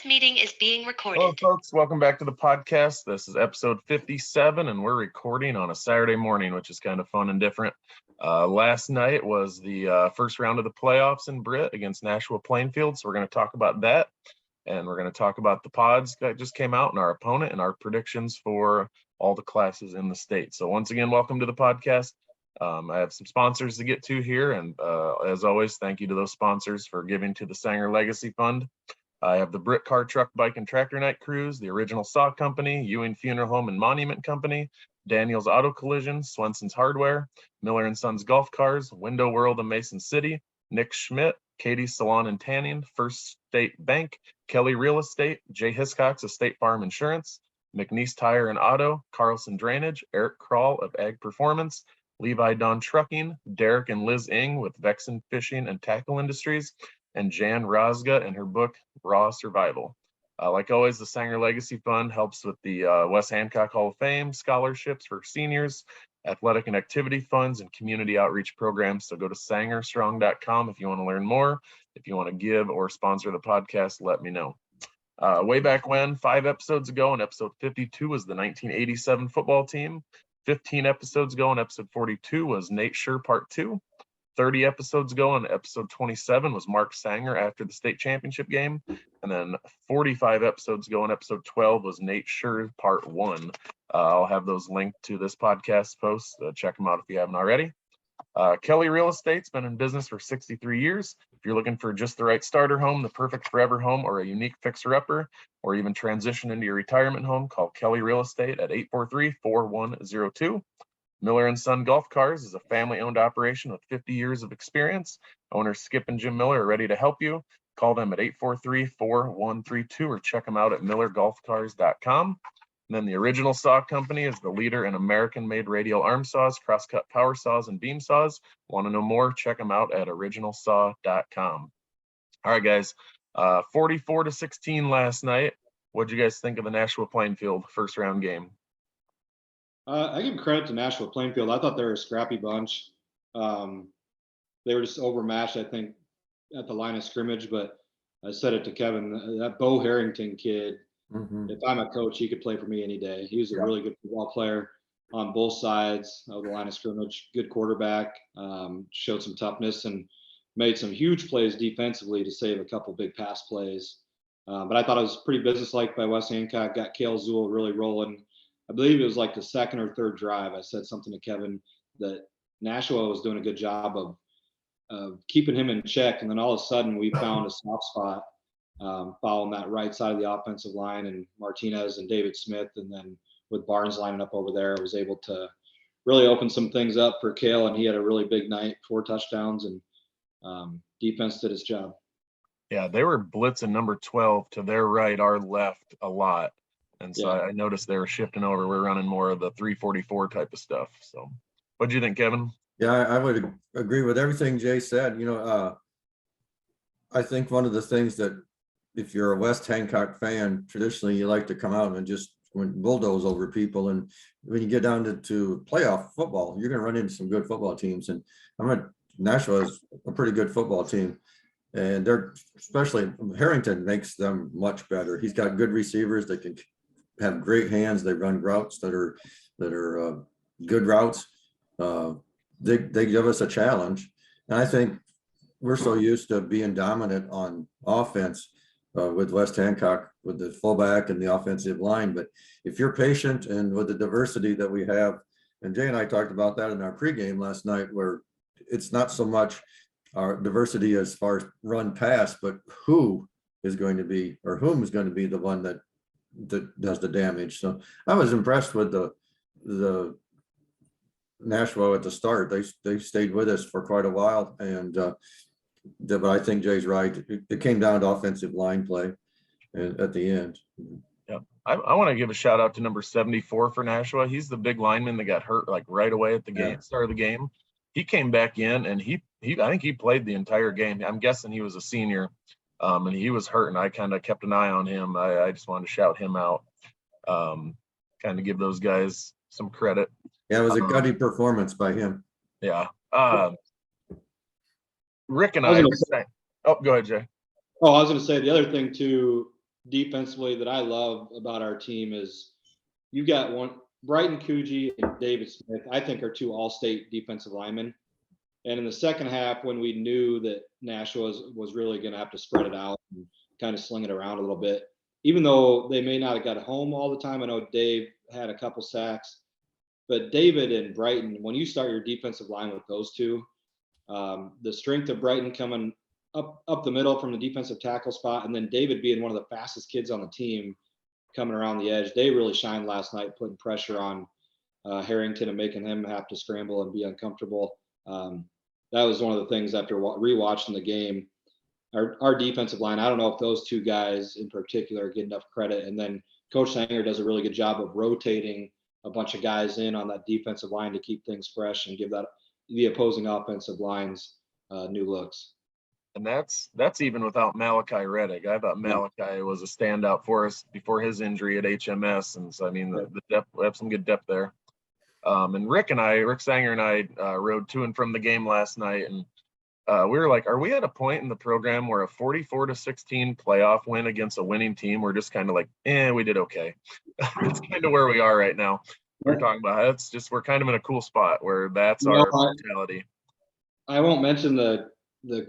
This meeting is being recorded. Hello, folks. Welcome back to the podcast. This is episode 57, and we're recording on a Saturday morning, which is kind of fun and different. Last night was the first round of the playoffs in Britt against Nashua-Plainfield, so we're going to talk about that, and we're going to talk about the pods that just came out and our opponent and our predictions for all the classes in the state. So once again, welcome to the podcast. I have some sponsors to get to here, and as always, thank you to those sponsors for giving to the Sanger Legacy Fund. I have the Britt Car, Truck, Bike, and Tractor Night Cruise, the Original Saw Company, Ewing Funeral Home and Monument Company, Daniel's Auto Collision, Swenson's Hardware, Miller & Sons Golf Cars, Window World of Mason City, Nick Schmidt, Katie's Salon and Tanning, First State Bank, Kelly Real Estate, J. Hiscocks of State Farm Insurance, McNeese Tire and Auto, Carlson Drainage, Eric Kroll of Ag Performance, Levi Don Trucking, Derek and Liz Ing with Vexen Fishing and Tackle Industries, and Jan Rozga and her book, Raw Survival. Like always, the Sanger Legacy Fund helps with the West Hancock Hall of Fame, scholarships for seniors, athletic and activity funds, and community outreach programs. So go to sangerstrong.com if you want to learn more. If you want to give or sponsor the podcast, let me know. Way back when, 5 episodes ago, in episode 52 was the 1987 football team. 15 episodes ago in episode 42 was Nate Schreur Part 2. 30 episodes ago on episode 27 was Mark Sanger after the state championship game. And then 45 episodes ago on episode 12 was Nate Schreur Part 1. I'll have those linked to this podcast post. Check them out if you haven't already. Kelly Real Estate's been in business for 63 years. If you're looking for just the right starter home, the perfect forever home, or a unique fixer-upper, or even transition into your retirement home, call Kelly Real Estate at 843-4102. Miller & Son Golf Cars is a family-owned operation with 50 years of experience. Owners Skip and Jim Miller are ready to help you. Call them at 843-4132 or check them out at millergolfcars.com. And then the Original Saw Company is the leader in American-made radial arm saws, crosscut power saws, and beam saws. Want to know more? Check them out at originalsaw.com. All right, guys. 44-16 last night. What did you guys think of the Nashua-Plainfield first-round game? I give credit to Nashua-Plainfield. I thought they were a scrappy bunch. They were just overmatched, I think, at the line of scrimmage. But I said it to Kevin, that Bo Harrington kid, if I'm a coach, he could play for me any day. He was a really good football player on both sides of the line of scrimmage. Good quarterback, showed some toughness and made some huge plays defensively to save a couple big pass plays. But I thought it was pretty businesslike by West Hancock. Got Kale Zool really rolling. I believe it was like the second or third drive. I said something to Kevin that Nashua was doing a good job of keeping him in check. And then all of a sudden we found a soft spot following that right side of the offensive line, and Martinez and David Smith. And then with Barnes lining up over there, was able to really open some things up for Kale. And he had a really big night, 4 touchdowns, and defense did its job. Yeah, they were blitzing number 12 to their right, our left a lot. And so I noticed they were shifting over. We're running more of the 344 type of stuff. So what do you think, Kevin? Yeah, I would agree with everything Jay said. You know, I think one of the things that if you're a West Hancock fan, traditionally you like to come out and just bulldoze over people. And when you get down to playoff football, you're going to run into some good football teams. And Nashua is a pretty good football team. And they're, especially Harrington, makes them much better. He's got good receivers. They can have great hands. They run routes that are good routes. They give us a challenge, and I think we're so used to being dominant on offense with West Hancock, with the fullback and the offensive line. But if you're patient and with the diversity that we have, and Jay and I talked about that in our pregame last night, where it's not so much our diversity as far as run pass, but who is going to be, or whom is going to be the one that does the damage. So I was impressed with the Nashua at the start. They stayed with us for quite a while, and but I think Jay's right. It came down to offensive line play at the end. Yeah, I want to give a shout out to number 74 for Nashua. He's the big lineman that got hurt like right away at the start of the game. He came back in, and I think he played the entire game. I'm guessing he was a senior. And he was hurt, and I kind of kept an eye on him. I just wanted to shout him out, kind of give those guys some credit. Yeah, it was a gutty performance by him. Yeah. Rick and I were saying, oh, go ahead, Jay. Oh, I was going to say the other thing too, defensively that I love about our team is you got one, Brighton Coogee and David Smith, I think are two all-state defensive linemen. And in the second half, when we knew that Nashua was really going to have to spread it out and kind of sling it around a little bit, even though they may not have got home all the time. I know Dave had a couple sacks, but David and Brighton, when you start your defensive line with those two, the strength of Brighton coming up the middle from the defensive tackle spot, and then David being one of the fastest kids on the team coming around the edge, they really shined last night, putting pressure on Harrington and making him have to scramble and be uncomfortable. That was one of the things after rewatching the game. Our defensive line, I don't know if those two guys in particular get enough credit. And then Coach Sanger does a really good job of rotating a bunch of guys in on that defensive line to keep things fresh and give the opposing offensive lines new looks. And that's even without Malachi Reddick. I thought Malachi was a standout for us before his injury at HMS. And so, I mean, the depth, we have some good depth there. And Rick Sanger and I rode to and from the game last night. And we were like, are we at a point in the program where a 44-16 playoff win against a winning team, we're just kind of like, we did okay. It's kind of where we are right now. We're talking about it's just, we're kind of in a cool spot where that's our mentality. I won't mention the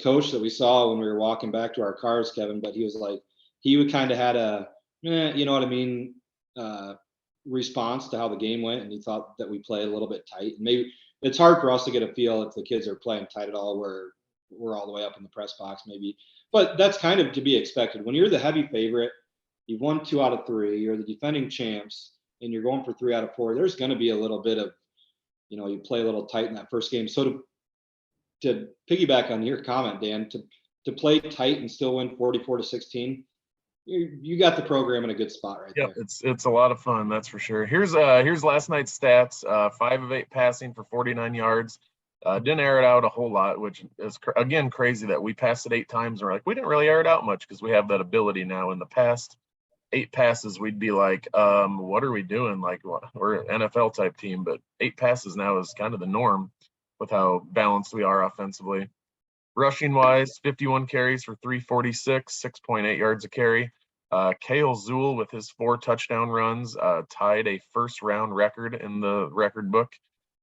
coach that we saw when we were walking back to our cars, Kevin, but he was like, he would kind of had a, you know what I mean, response to how the game went, and he thought that we played a little bit tight. And maybe it's hard for us to get a feel if the kids are playing tight at all, where we're all the way up in the press box maybe, but that's kind of to be expected. When you're the heavy favorite, you've won 2 out of 3, you're the defending champs, and you're going for 3 out of 4, there's going to be a little bit of, you play a little tight in that first game. So to piggyback on your comment, Dan, to play tight and still win 44-16, you got the program in a good spot right there. It's a lot of fun, that's for sure. Here's last night's stats: 5 of 8 passing for 49 yards. Didn't air it out a whole lot, which is again crazy that we passed it 8 times. And we're like, we didn't really air it out much because we have that ability now. In the past 8 passes, we'd be like, what are we doing? Like, we're an NFL type team, but 8 passes now is kind of the norm with how balanced we are offensively. Rushing wise, 51 carries for 346, 6.8 yards a carry. Kale Zool with his 4 touchdown runs tied a first round record in the record book,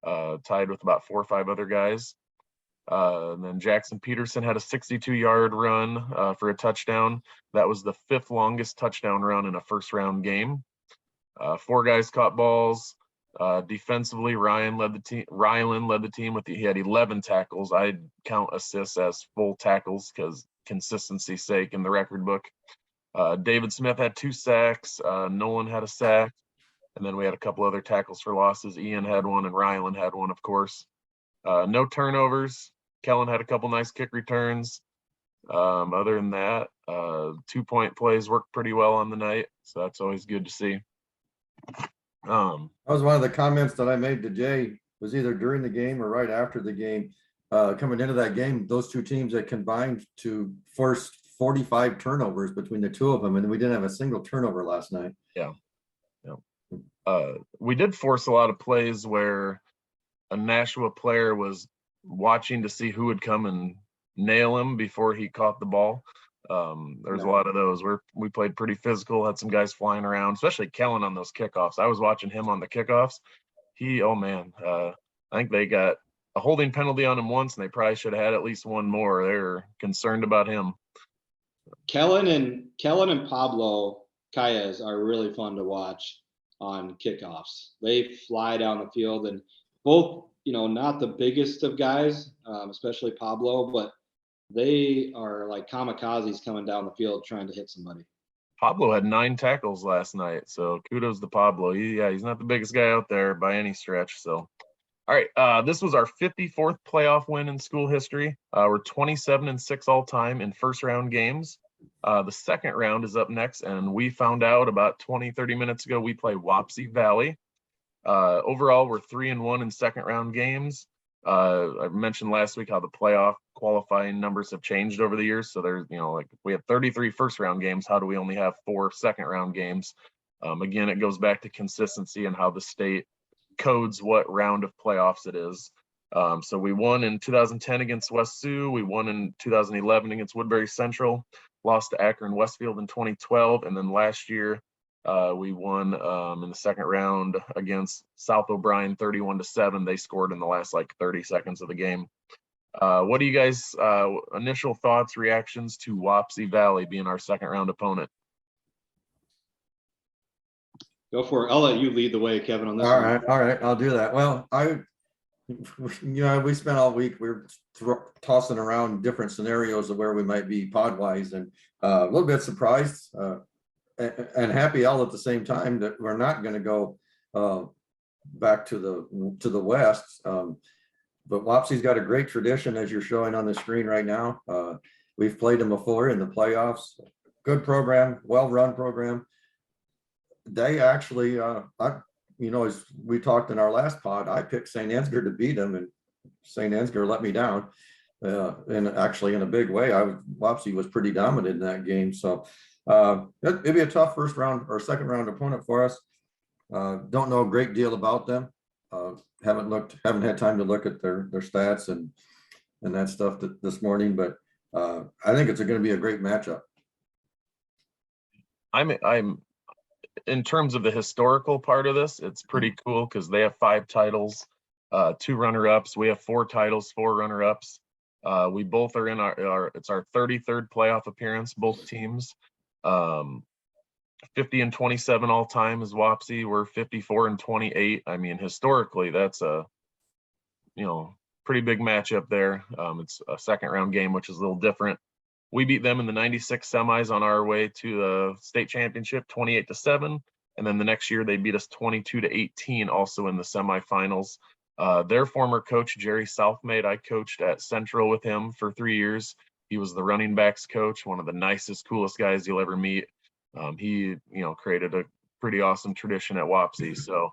tied with about 4 or 5 other guys. And then Jackson Peterson had a 62-yard run for a touchdown. That was the 5th longest touchdown run in a first round game. 4 guys caught balls. Defensively, Rylan led the team he had 11 tackles. I'd count assists as full tackles because consistency's sake in the record book. David Smith had 2 sacks. Nolan had a sack. And then we had a couple other tackles for losses. Ian had 1 and Rylan had 1, of course. No turnovers. Kellen had a couple nice kick returns. Other than that, 2-point plays worked pretty well on the night. So that's always good to see. That was one of the comments that I made to Jay, was either during the game or right after the game. Coming into that game, those 2 teams that combined to force 45 turnovers between the 2 of them, and we didn't have a single turnover last night. Yeah. We did force a lot of plays where a Nashua player was watching to see who would come and nail him before he caught the ball. There's a lot of those where we played pretty physical, had some guys flying around, especially Kellen on those kickoffs. I was watching him on the kickoffs. I think they got a holding penalty on him once, and they probably should have had at least 1 more. They're concerned about him. Kellen and Pablo Calles are really fun to watch on kickoffs. They fly down the field, and both, not the biggest of guys, especially Pablo, but they are like kamikazes coming down the field trying to hit somebody. Pablo had 9 tackles last night, so kudos to Pablo. He's not the biggest guy out there by any stretch. So, all right, this was our 54th playoff win in school history. We're 27-6 all time in first round games. The second round is up next, and we found out about 20-30 minutes ago we play Wapsie Valley. Overall, we're 3-1 in second round games. I mentioned last week how the playoff qualifying numbers have changed over the years. So there's, we have 33 first round games. How do we only have 4 second round games? Again, it goes back to consistency and how the state codes what round of playoffs it is. So we won in 2010 against West Sioux. We won in 2011 against Woodbury Central. lost to Akron Westfield in 2012. And then last year, we won in the second round against South O'Brien 31-7. They scored in the last like 30 seconds of the game. What do you guys, initial thoughts, reactions to Wapsie Valley being our second round opponent? Go for it. I'll let you lead the way, Kevin, on this All one. right, I'll do that. Well, we spent all week, we were tossing around different scenarios of where we might be pod-wise, and a little bit surprised and happy all at the same time that we're not going to go back to the West. But Wapsie's got a great tradition, as you're showing on the screen right now. We've played them before in the playoffs. Good program, well-run program. They actually, as we talked in our last pod, I picked St. Ansgar to beat them, and St. Ansgar let me down. And actually, in a big way, Wapsie was pretty dominant in that game. So it'd be a tough first round or second round opponent for us. Don't know a great deal about them. Haven't had time to look at their stats and that stuff this morning, but I think it's going to be a great matchup. I'm in terms of the historical part of this, it's pretty cool because they have 5 titles, 2 runner-ups. We have 4 titles, 4 runner-ups. We both are in it's our 33rd playoff appearance, both teams. 50-27 all time is Wapsie. We're 54-28. I mean, historically, that's a pretty big matchup there. It's a second round game, which is a little different. We beat them in the 96 semis on our way to the state championship, 28-7. And then the next year they beat us 22-18, also in the semifinals. Their former coach, Jerry Southmaid, I coached at Central with him for 3 years. He was the running backs coach, one of the nicest, coolest guys you'll ever meet. He, created a pretty awesome tradition at Wapsie. So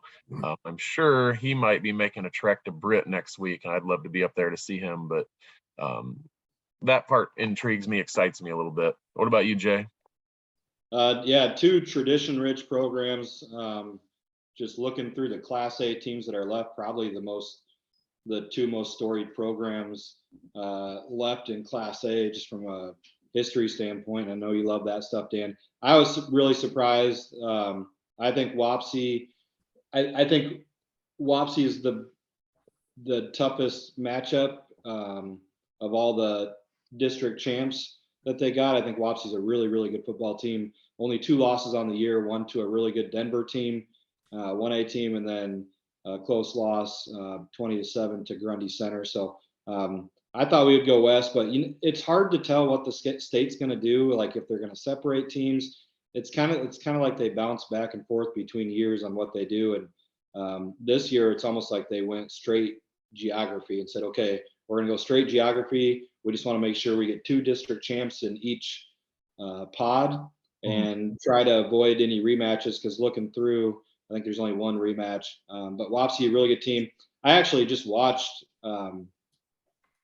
I'm sure he might be making a trek to Britt next week, and I'd love to be up there to see him. But that part intrigues me, excites me a little bit. What about you, Jay? 2 tradition-rich programs. Just looking through the Class A teams that are left, probably the 2 most storied programs left in Class A, just from a history standpoint. I know you love that stuff, Dan. I was really surprised. I think Wapsie is the toughest matchup of all the district champs that they got. I think Wapsie's a really, really good football team. Only 2 losses on the year, one to a really good Denver team, 1A team, and then a close loss, 20-7 to Grundy Center. So I thought we would go west, but it's hard to tell what the state's going to do. Like if they're going to separate teams, it's kind of like they bounce back and forth between years on what they do. And this year, it's almost like they went straight geography and said, okay, we're going to go straight geography. We just want to make sure we get 2 district champs in each pod and try to avoid any rematches, because looking through, I think there's only 1 rematch. But Wapsie, a really good team. I actually just watched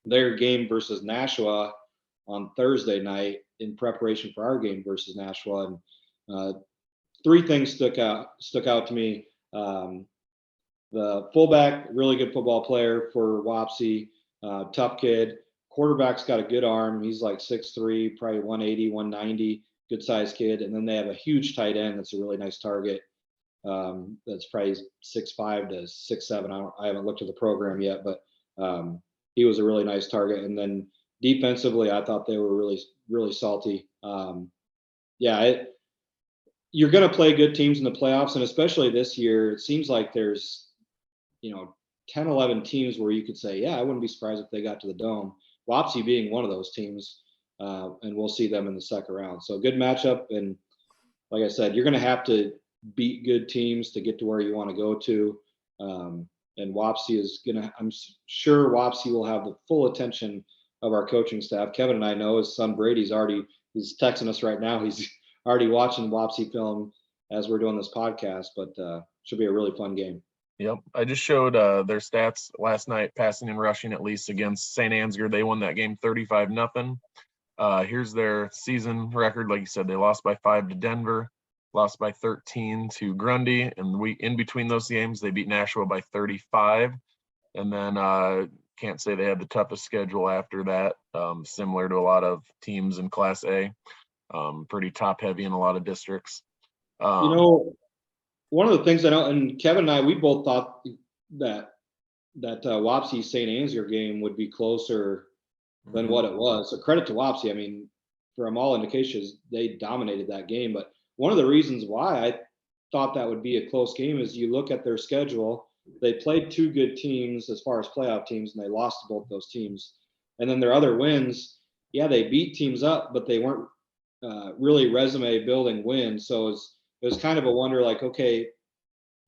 their game versus Nashua on Thursday night in preparation for our game versus Nashua. And 3 things stuck out to me. The fullback, really good football player for Wapsie, tough kid. Quarterback's got a good arm. He's like 6'3", probably 180, 190, good sized kid. And then they have a huge tight end that's a really nice target. That's probably 6'5" to 6'7". I haven't looked at the program yet, but he was a really nice target. And then defensively, I thought they were really, really salty. You're going to play good teams in the playoffs, and especially this year, it seems like there's 10, 11 teams where you could say, yeah, I wouldn't be surprised if they got to the Dome. Wapsie being one of those teams, and we'll see them in the second round. So good matchup, and like I said, you're going to have to beat good teams to get to where you want to go to. And Wapsie is I'm sure Wapsie will have the full attention of our coaching staff. Kevin and I know his son Brady's he's texting us right now. He's already watching Wapsie film as we're doing this podcast, but should be a really fun game. Yep. I just showed their stats last night, passing and rushing at least against St. Ansgar. They won that game 35-0. Here's their season record. Like you said, they lost by 5 to Denver, lost by 13 to Grundy. And in between those games, they beat Nashua by 35. And then can't say they had the toughest schedule after that, similar to a lot of teams in Class A. pretty top heavy in a lot of districts. One of the things I know, and Kevin and I, we both thought that Wapsie St. Ansier game would be closer than what it was. So credit to Wapsie. I mean, from all indications, they dominated that game. But one of the reasons why I thought that would be a close game is you look at their schedule. They played two good teams as far as playoff teams, and they lost to both those teams. And then their other wins, yeah, they beat teams up, but they weren't really resume building wins. So it was kind of a wonder, like, okay,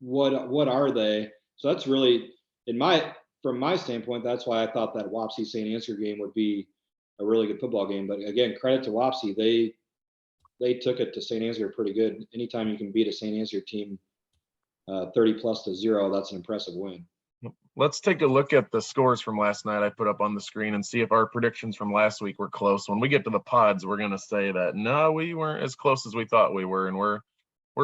what are they? So that's really, from my standpoint, that's why I thought that Wapsie St. Ansier game would be a really good football game. But again, credit to Wapsie, they took it to St. Ansier pretty good. Anytime you can beat a St. Ansier team 30+0, that's an impressive win. Let's take a look at the scores from last night I put up on the screen and see if our predictions from last week were close. When we get to the pods, we're going to say that, no, we weren't as close as we thought we were, and we're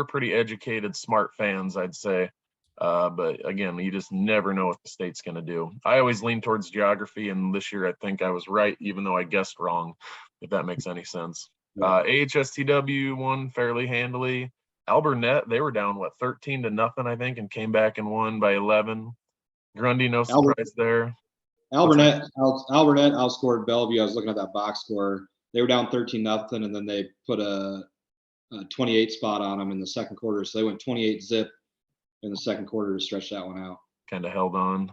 pretty educated, smart fans, I'd say. But again, you just never know what the state's going to do. I always lean towards geography, and this year I think I was right, even though I guessed wrong, if that makes any sense. AHSTW won fairly handily. Alburnett, they were down, 13-0, I think, and came back and won by 11. Grundy, no surprise there. Alburnett outscored Bellevue. I was looking at that box score. They were down 13-0, and then they put a 28 spot on them in the second quarter. So they went 28-0 in the second quarter to stretch that one out. Kind of held on.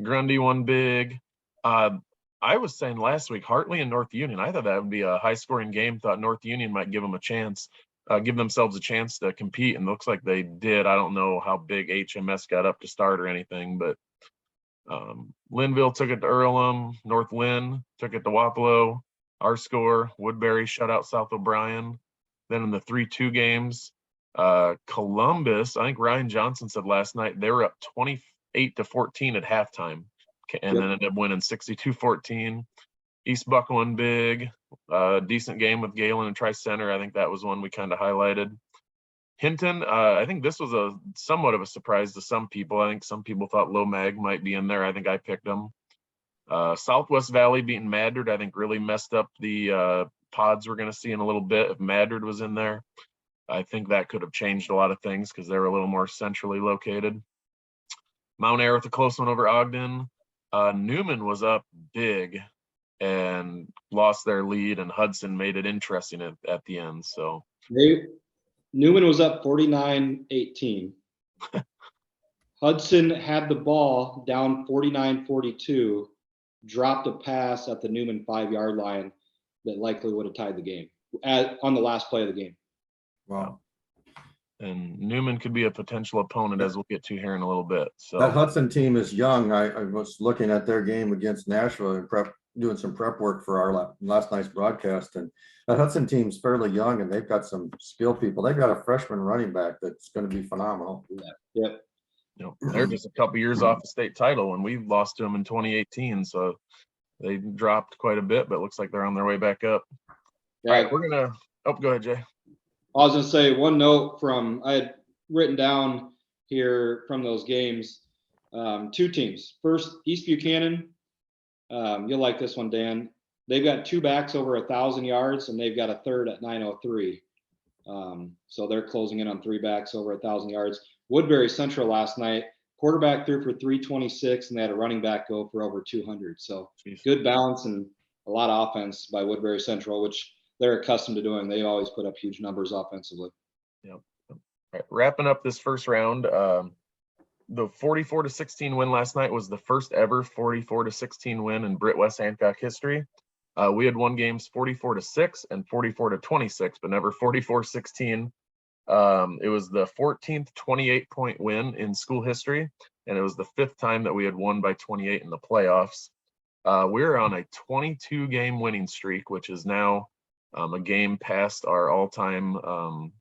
Grundy won big. I was saying last week, Hartley and North Union, I thought that would be a high-scoring game. Thought North Union might give them a chance. Give themselves a chance to compete, and looks like they did. I don't know how big HMS got up to start or anything, but Linville took it to Earlham. North Lynn took it to Wapello. Our score, Woodbury shut out South O'Brien. Then in the 3-2 games, Columbus, I think Ryan Johnson said last night, they were up 28-14 at halftime, and then ended up winning 62-14. East Buck won big. Decent game with Galen and Tri-Center. I think that was one we kind of highlighted. Hinton, I think this was a somewhat of a surprise to some people. I think some people thought Low Mag might be in there. I think I picked them. Southwest Valley beating Madrid, I think really messed up the pods we're going to see in a little bit. If Madrid was in there, I think that could have changed a lot of things because they were a little more centrally located. Mount Ayr with a close one over Ogden. Newman was up big and lost their lead, and Hudson made it interesting at the end. So Newman was up 49-18. Hudson had the ball down 49-42, dropped a pass at the Newman 5-yard line that likely would have tied the game on the last play of the game. Wow. And Newman could be a potential opponent, as we'll get to here in a little bit. So that Hudson team is young. I was looking at their game against Nashua and doing some prep work for our last night's broadcast, and that Hudson team's fairly young, and they've got some skill people. They've got a freshman running back that's going to be phenomenal. Yep. They're just a couple years off the state title, and we lost to them in 2018, so they dropped quite a bit, but it looks like they're on their way back up. Yeah. All right, we're gonna go ahead, Jay. I was gonna say one note I had written down here from those games, two teams. First, East Buchanan. You'll like this one, Dan. They've got two backs over 1,000 yards, and they've got a third at 903. So they're closing in on three backs over 1,000 yards. Woodbury Central last night, quarterback threw for 326, and they had a running back go for over 200. So good balance and a lot of offense by Woodbury Central, which they're accustomed to doing. They always put up huge numbers offensively. Yep. All right, wrapping up this first round, the 44-16 win last night was the first ever 44-16 win in Britt West Hancock history. We had won games 44-6 and 44-26, but never 44-16. It was the 14th 28-point win in school history, and it was the 5th time that we had won by 28 in the playoffs. We're on a 22-game winning streak, which is now a game past our all-time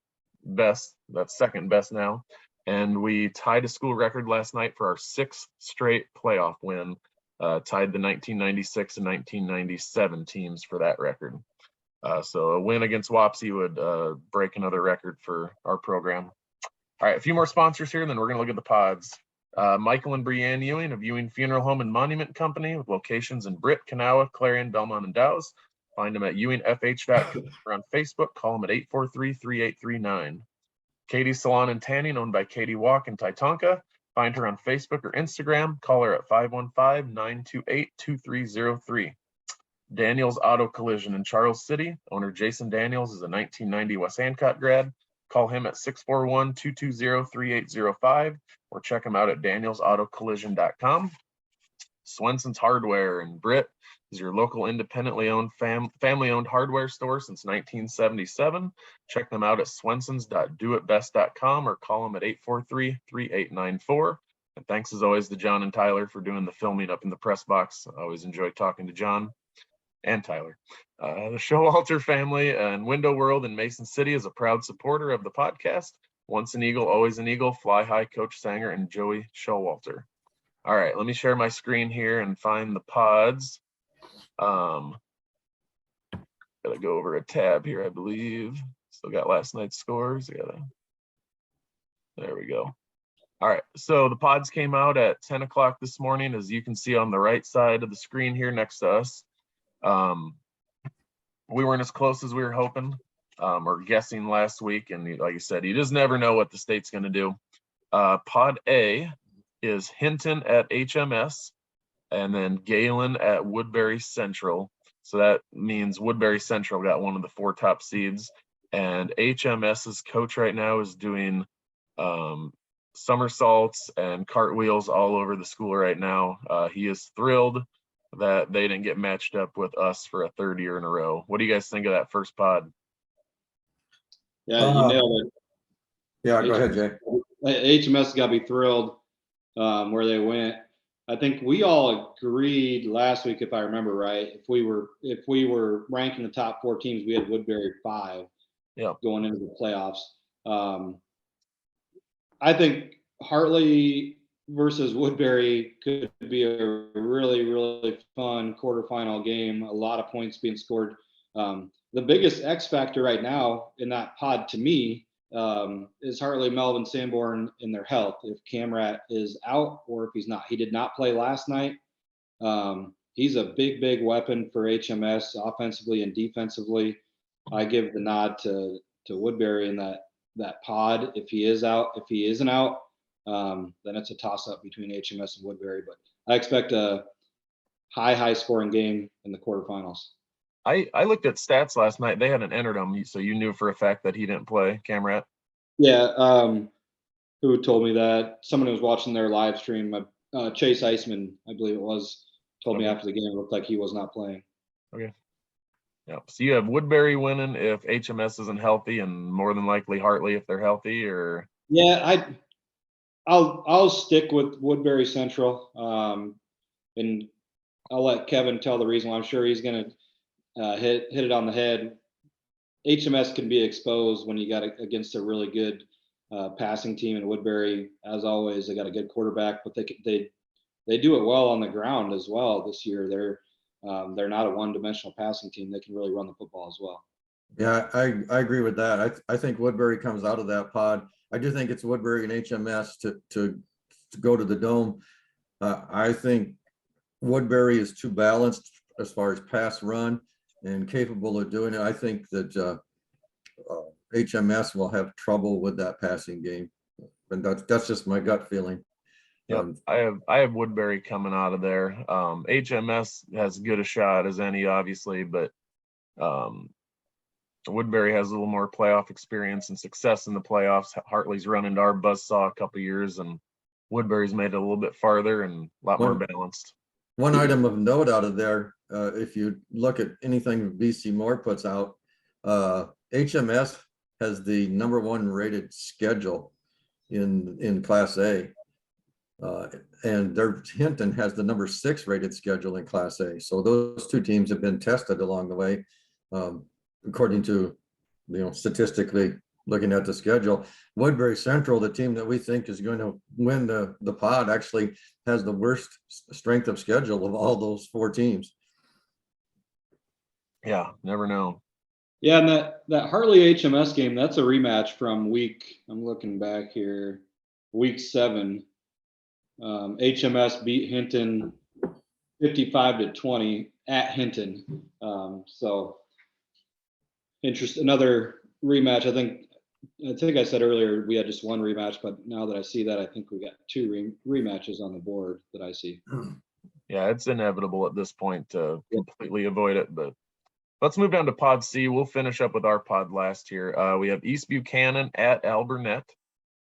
best. That's second best now. And we tied a school record last night for our 6th straight playoff win, tied the 1996 and 1997 teams for that record. So a win against Wapsie would break another record for our program. All right, a few more sponsors here, and then we're going to look at the pods. Michael and Breanne Ewing of Ewing Funeral Home and Monument Company with locations in Britt, Kanawha, Clarion, Belmont, and Dow's. Find them at ewingfh.com or on Facebook. Call them at 843-3839. Katie's Salon and Tanning, owned by Katie Walk in Titonka. Find her on Facebook or Instagram. Call her at 515-928-2303. Daniels Auto Collision in Charles City. Owner Jason Daniels is a 1990 West Hancock grad. Call him at 641-220-3805 or check him out at danielsautocollision.com. Swenson's Hardware in Britt is your local independently owned family-owned hardware store since 1977. Check them out at swensons.doitbest.com or call them at 843-3894. And thanks as always to John and Tyler for doing the filming up in the press box. I always enjoy talking to John and Tyler. The Showalter family in Window World in Mason City is a proud supporter of the podcast. Once an Eagle, always an Eagle. Fly high, Coach Sanger and Joey Showalter. All right, let me share my screen here and find the pods. Gotta go over a tab here, I believe. Still got last night's scores. There we go. All right, so the pods came out at 10 o'clock this morning, as you can see on the right side of the screen here next to us. We weren't as close as we were hoping or guessing last week. And like you said, you just never know what the state's going to do. Pod A is Hinton at HMS and then Galen at Woodbury Central. So that means Woodbury Central got one of the 4 top seeds. And HMS's coach right now is doing somersaults and cartwheels all over the school right now. He is thrilled that they didn't get matched up with us for a 3rd year in a row. What do you guys think of that first pod? Yeah, you nailed it. Yeah, go ahead, Jay. HMS got to be thrilled where they went. I think we all agreed last week, if I remember right, if we were ranking the top 4 teams, we had Woodbury 5 going into the playoffs. I think Hartley versus Woodbury could be a really, really fun quarterfinal game. A lot of points being scored. The biggest X factor right now in that pod to me is Hartley, Melvin, Sanborn in their health. If Camrat is out or if he's not. He did not play last night. He's a big, big weapon for HMS offensively and defensively. I give the nod to Woodbury in that pod. If he is out, if he isn't out, then it's a toss-up between HMS and Woodbury. But I expect a high scoring game in the quarterfinals. I looked at stats last night. They hadn't entered him, so you knew for a fact that he didn't play, Camrat? Yeah. Who told me that? Someone who was watching their live stream, Chase Iceman, I believe it was, told me after the game it looked like he was not playing. Okay. Yeah. So you have Woodbury winning if HMS isn't healthy, and more than likely Hartley if they're healthy, or? Yeah, I'll stick with Woodbury Central, and I'll let Kevin tell the reason why. I'm sure he's going to hit it on the head. HMS can be exposed when you got against a really good passing team, and Woodbury, as always, they got a good quarterback, but they do it well on the ground as well this year. They're not a one-dimensional passing team. They can really run the football as well. Yeah, I agree with that. I think Woodbury comes out of that pod. I do think it's Woodbury and HMS to go to the Dome. I think Woodbury is too balanced as far as pass run and capable of doing it. I think that HMS will have trouble with that passing game, and that's just my gut feeling. Yep, I have Woodbury coming out of there. HMS has as good a shot as any, obviously, but Woodbury has a little more playoff experience and success in the playoffs. Hartley's run into our buzzsaw a couple of years, and Woodbury's made it a little bit farther and a lot more balanced. One item of note out of there, if you look at anything BC Moore puts out, HMS has the #1 rated schedule in Class A. And their Hinton has the #6 rated schedule in Class A. So those 2 teams have been tested along the way, according to, statistically looking at the schedule. Woodbury Central, the team that we think is going to win the pod, actually has the worst strength of schedule of all those 4 teams. Yeah, never know. Yeah, and that Hartley HMS game, that's a rematch from I'm looking back here, week 7. HMS beat Hinton 55-20, at Hinton. So another rematch. I think I said earlier we had just one rematch, but now that I see that, I think we got two rematches on the board that I see. Yeah, it's inevitable at this point to completely avoid it, but let's move down to Pod C. We'll finish up with our pod last here. We have East Buchanan at Alburnett,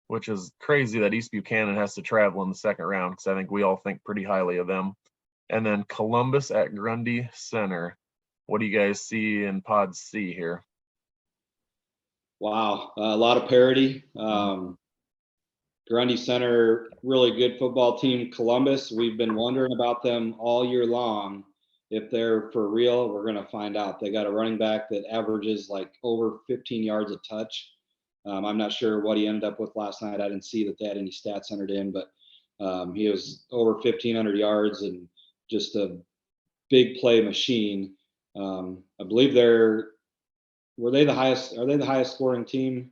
which is crazy that East Buchanan has to travel in the second round because I think we all think pretty highly of them. And then Columbus at Grundy Center. What do you guys see in Pod C here? Wow, a lot of parity. Grundy Center, really good football team. Columbus, we've been wondering about them all year long. If they're for real, we're going to find out. They got a running back that averages like over 15 yards a touch. I'm not sure what he ended up with last night. I didn't see that they had any stats entered in, but he was over 1,500 yards and just a big play machine. I believe are they the highest scoring team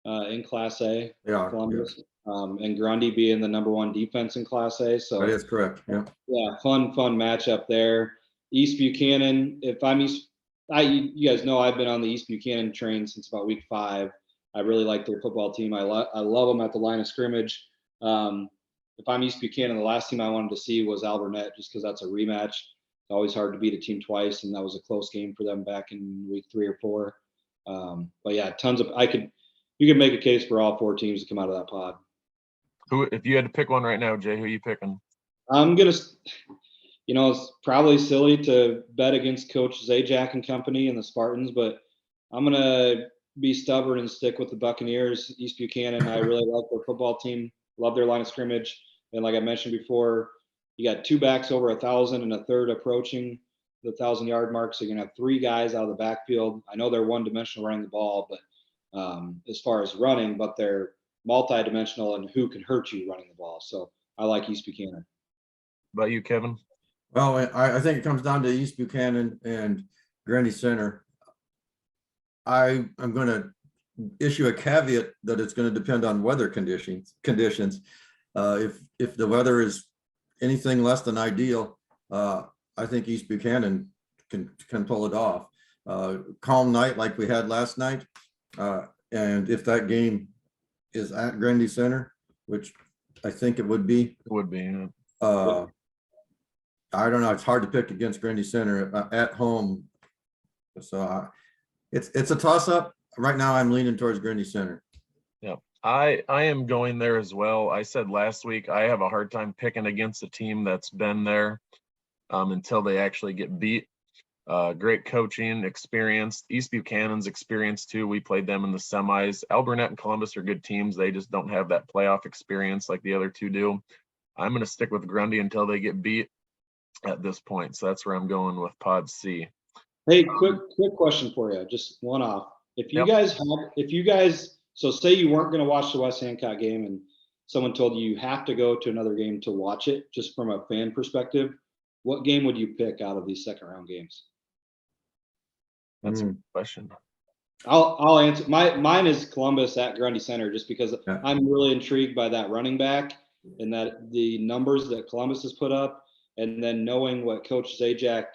in Class A? Yeah. Columbus. And Grundy being the number one defense in Class A. So That is correct. Yeah. Yeah, fun matchup there. East Buchanan. You guys know I've been on the East Buchanan train since about week 5. I really like their football team. I love them at the line of scrimmage. If I'm East Buchanan, the last team I wanted to see was Alburnett, just because that's a rematch. It's always hard to beat a team twice, and that was a close game for them back in week 3 or 4. But yeah, you could make a case for all 4 teams to come out of that pod. Who, if you had to pick one right now, Jay, who are you picking? I'm gonna, it's probably silly to bet against Coach Zajac and company and the Spartans, but I'm gonna be stubborn and stick with the Buccaneers. East Buchanan, I really like their football team. Love their line of scrimmage, and like I mentioned before, you got 2 backs over 1,000 and a third approaching the 1,000-yard mark. So you're gonna have 3 guys out of the backfield. I know they're one-dimensional running the ball, but as far as running, but they're multi-dimensional and who can hurt you running the ball. So I like East Buchanan. About you, Kevin? Well, I think it comes down to East Buchanan and Grundy Center. I'm going to issue a caveat that it's going to depend on weather conditions. If the weather is anything less than ideal, I think East Buchanan can pull it off. Calm night like we had last night, and if that game is at Grundy Center, which I think it would be. It would be. Yeah. I don't know. It's hard to pick against Grundy Center at home. So it's a toss up. Right now I'm leaning towards Grundy Center. Yeah, I am going there as well. I said last week I have a hard time picking against a team that's been there until they actually get beat. Great coaching, experience. East Buchanan's experience too. We played them in the semis. Alburnett and Columbus are good teams. They just don't have that playoff experience like the other 2 do. I'm going to stick with Grundy until they get beat at this point. So that's where I'm going with Pod C. Hey, quick question for you. Just one off. If you guys, so say you weren't going to watch the West Hancock game and someone told you have to go to another game to watch it, just from a fan perspective, what game would you pick out of these second round games? That's a good question. I'll answer. Mine is Columbus at Grundy Center, just because I'm really intrigued by that running back and that the numbers that Columbus has put up, and then knowing what Coach Zajac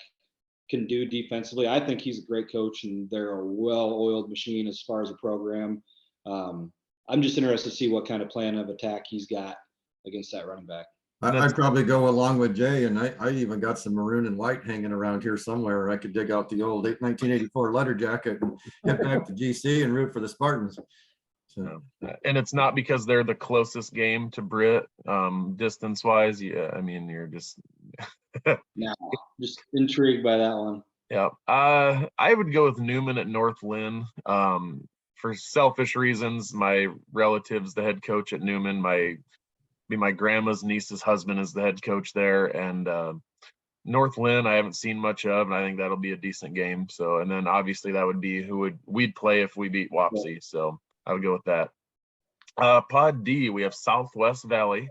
can do defensively. I think he's a great coach, and they're a well-oiled machine as far as a program. I'm just interested to see what kind of plan of attack he's got against that running back. I'd probably go along with Jay, and I even got some maroon and white hanging around here somewhere. I could dig out the old 1984 letter jacket and head back to GC and root for the Spartans. So. And it's not because they're the closest game to Britt, distance-wise. Yeah, I mean, you're just no, just intrigued by that one. Yeah, I would go with Newman at North Lynn. For selfish reasons, my relative's the head coach at Newman. My grandma's niece's husband is the head coach there, and North Lynn I haven't seen much of, and I think that'll be a decent game. So, and then obviously that would be we'd play if we beat Wapsie. So I would go with that. Pod D, we have Southwest Valley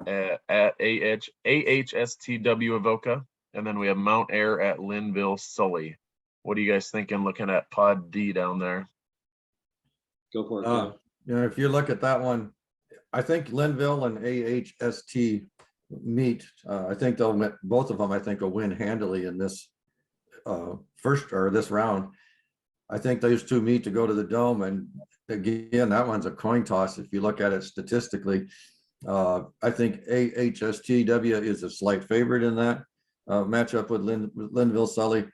at AHSTW Avoca, and then we have Mount Air at Linville Sully. What are you guys thinking looking at Pod D down there? Go for it. If you look at that one, I think Linville and AHST meet. I think both of them, I think, will win handily in this this round. I think those two meet to go to the Dome, and again, that one's a coin toss if you look at it statistically. I think AHSTW is a slight favorite in that matchup with Linville-Sully.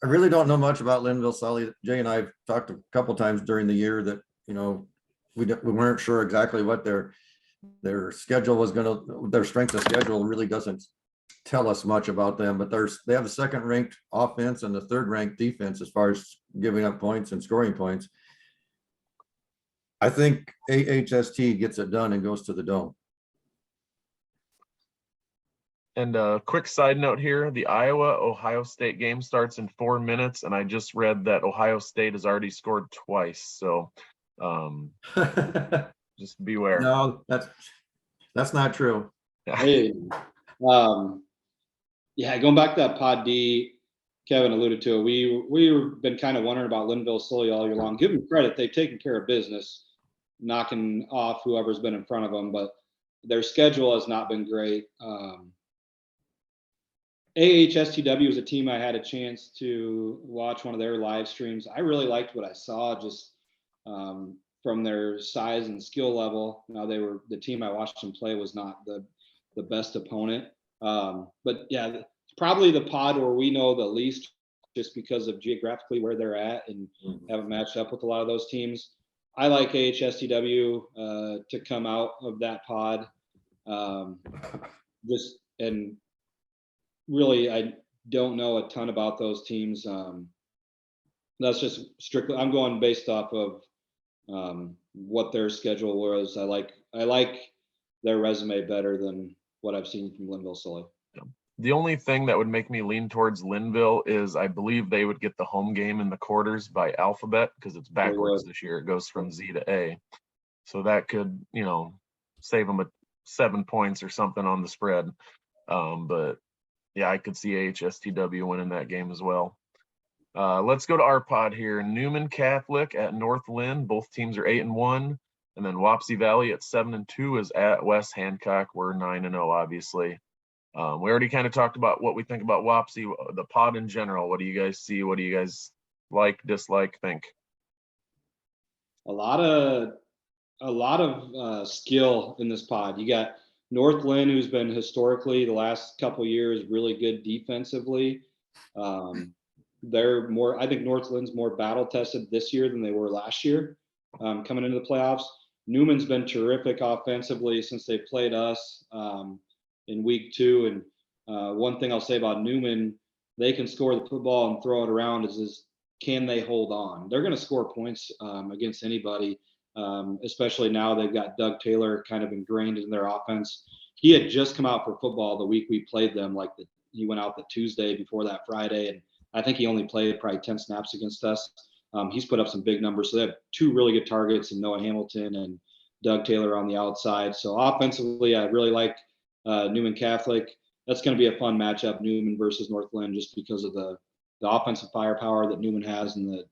I really don't know much about Linville-Sully. Jay and I have talked a couple times during the year that, we weren't sure exactly what their schedule was their strength of schedule really doesn't tell us much about them, but they have the second ranked offense and the third ranked defense as far as giving up points and scoring points. I think AHST gets it done and goes to the Dome. And a quick side note here, the Iowa-Ohio State game starts in 4 minutes, and I just read that Ohio State has already scored twice. So just beware. No, that's not true. Hey, yeah, going back to that Pod D, Kevin alluded to it. We've been kind of wondering about Linville-Sully all year long. Give them credit; they've taken care of business, knocking off whoever's been in front of them. But their schedule has not been great. AHSTW is a team I had a chance to watch one of their live streams. I really liked what I saw, just from their size and skill level. Now, the team I watched them play was not the best opponent. But yeah, it's probably the pod where we know the least, just because of geographically where they're at and haven't matched up with a lot of those teams. I like AHSTW to come out of that pod. And really, I don't know a ton about those teams. That's just strictly, I'm going based off of what their schedule was. I like their resume better than what I've seen from Linville-Sully. The only thing that would make me lean towards Linville is I believe they would get the home game in the quarters by alphabet, because it's backwards this year. It goes from Z to A. So that could, save them 7 points or something on the spread. But yeah, I could see AHSTW winning that game as well. Let's go to our pod here. Newman Catholic at North Lynn. Both teams are 8-1. And then Wapsie Valley at 7-2 is at West Hancock. We're 9-0, obviously. We already kind of talked about what we think about Wapsie, the pod in general. What do you guys see? What do you guys like, dislike, think? A lot of skill in this pod. You got North Lynn, who's been historically the last couple of years really good defensively. I think North Lynn's more battle tested this year than they were last year, coming into the playoffs. Newman's been terrific offensively since they played us in week 2. And one thing I'll say about Newman, they can score the football and throw it around. Is can they hold on? They're going to score points against anybody, especially now they've got Doug Taylor kind of ingrained in their offense. He had just come out for football the week we played them. He went out the Tuesday before that Friday, and I think he only played probably 10 snaps against us. He's put up some big numbers. So they have 2 really good targets in Noah Hamilton and Doug Taylor on the outside. So offensively, I really like Newman Catholic. That's going to be a fun matchup, Newman versus North Lynn, just because of the offensive firepower that Newman has and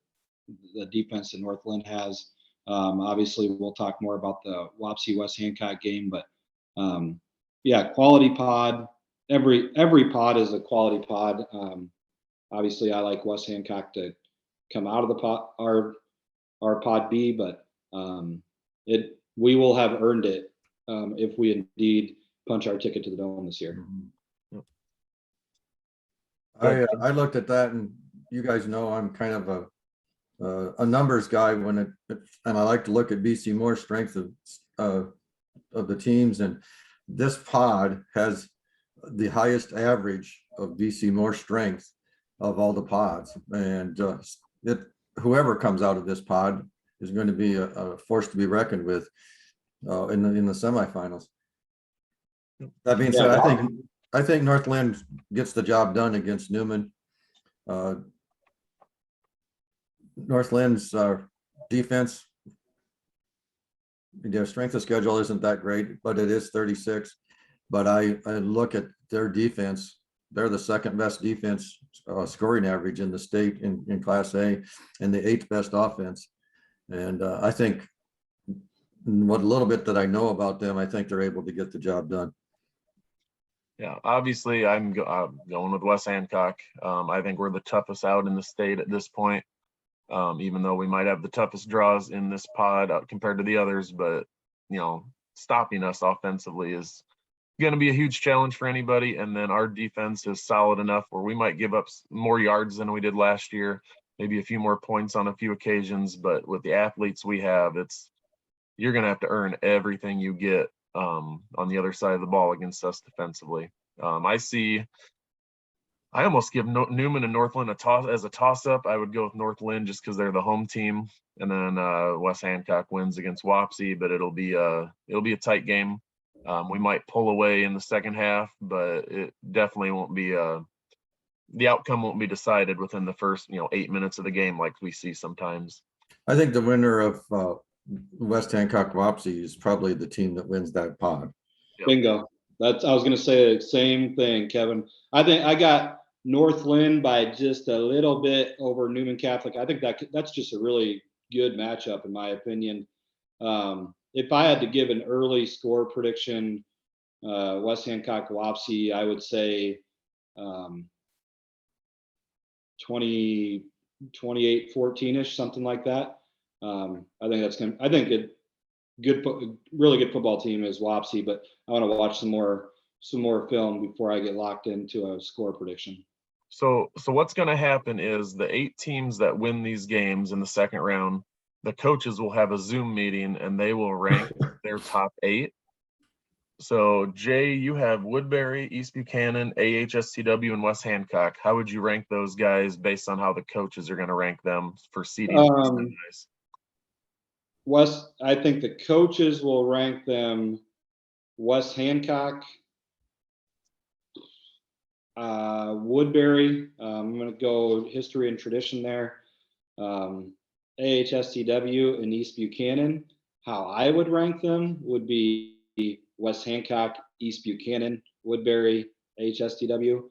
the defense that North Lynn has. Obviously, we'll talk more about the Wapsie West Hancock game, but yeah, quality pod. Every pod is a quality pod. Obviously, I like West Hancock to come out of the pod, our pod B, but we will have earned it if we indeed punch our ticket to the Dome this year. I looked at that, and you guys know I'm kind of a numbers guy and I like to look at BC Moore's strength of the teams, and this pod has the highest average of BC Moore strength of all the pods, and whoever comes out of this pod is going to be a force to be reckoned with in the semifinals. That being said, I think North Lynn gets the job done against Newman. North Lynn's defense, their strength of schedule isn't that great, but it is 36. But I look at their defense; they're the second best defense scoring average in the state in Class A, and the 8th best offense. And I think what little bit that I know about them, I think they're able to get the job done. Yeah, obviously I'm going with West Hancock. I think we're the toughest out in the state at this point, even though we might have the toughest draws in this pod compared to the others. But, stopping us offensively is going to be a huge challenge for anybody. And then our defense is solid enough where we might give up more yards than we did last year, maybe a few more points on a few occasions. But with the athletes we have, you're going to have to earn everything you get on the other side of the ball against us defensively. I almost give Newman and Northland a toss-up. I would go with Northland just because they're the home team, and then West Hancock wins against Wapsie, but it'll be a tight game. We might pull away in the second half, but it definitely won't be the outcome won't be decided within the first 8 minutes of the game like we see sometimes. I think the winner of West Hancock Wapsie is probably the team that wins that pod. Yep. Bingo. I was going to say the same thing, Kevin. I think I got Northland by just a little bit over Newman Catholic. I think that's just a really good matchup in my opinion. If I had to give an early score prediction, West Hancock Wapsie, I would say 28-14ish, something like that. I think really good football team is Wapsie, but I want to watch some more film before I get locked into a score prediction. So what's going to happen is the 8 teams that win these games in the second round, the coaches will have a Zoom meeting and they will rank their top 8. So Jay, you have Woodbury, East Buchanan, AHSTW, and West Hancock. How would you rank those guys based on how the coaches are going to rank them for seeding? I think the coaches will rank them West Hancock, Woodbury. I'm going to go history and tradition there. AHSTW and East Buchanan. How I would rank them would be West Hancock, East Buchanan, Woodbury, AHSTW.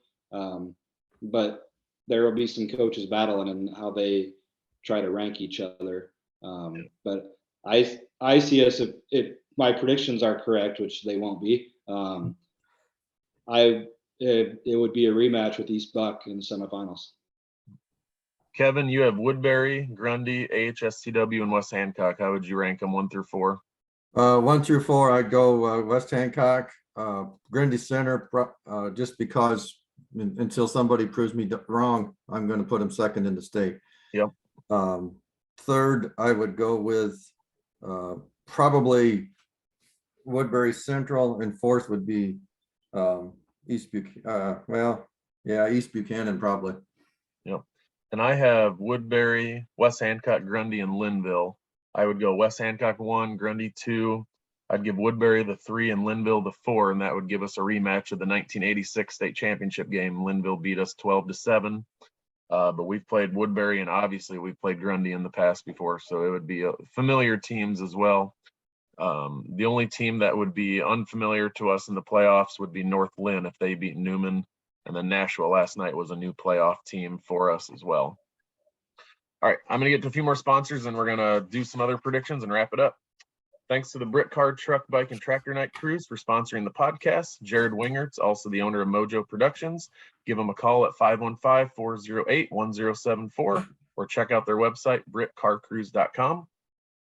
But there will be some coaches battling and how they try to rank each other. But I see us, if my predictions are correct, which they won't be, it would be a rematch with East Buck in the semifinals. Kevin, you have Woodbury, Grundy, AHSTW, and West Hancock. How would you rank them 1 through 4? 1 through 4, I'd go West Hancock, Grundy Center, just because until somebody proves me wrong, I'm going to put them second in the state. Yep. Third, I would go with probably Woodbury Central, and fourth would be East Buchanan probably. Yep. And I have Woodbury, West Hancock, Grundy, and Linville. I would go West Hancock 1, Grundy 2. I'd give Woodbury the 3 and Linville the 4, and that would give us a rematch of the 1986 state championship game. Linville beat us 12-7. But we've played Woodbury, and obviously we've played Grundy in the past before, so it would be familiar teams as well. The only team that would be unfamiliar to us in the playoffs would be Northland if they beat Newman, and then Nashua last night was a new playoff team for us as well. All right, I'm going to get to a few more sponsors, and we're going to do some other predictions and wrap it up. Thanks to the Britt Car, Truck, Bike, and Tractor Night Cruise for sponsoring the podcast. Jared Wingert's also the owner of Mojo Productions. Give them a call at 515-408-1074 or check out their website, brittcarcruise.com.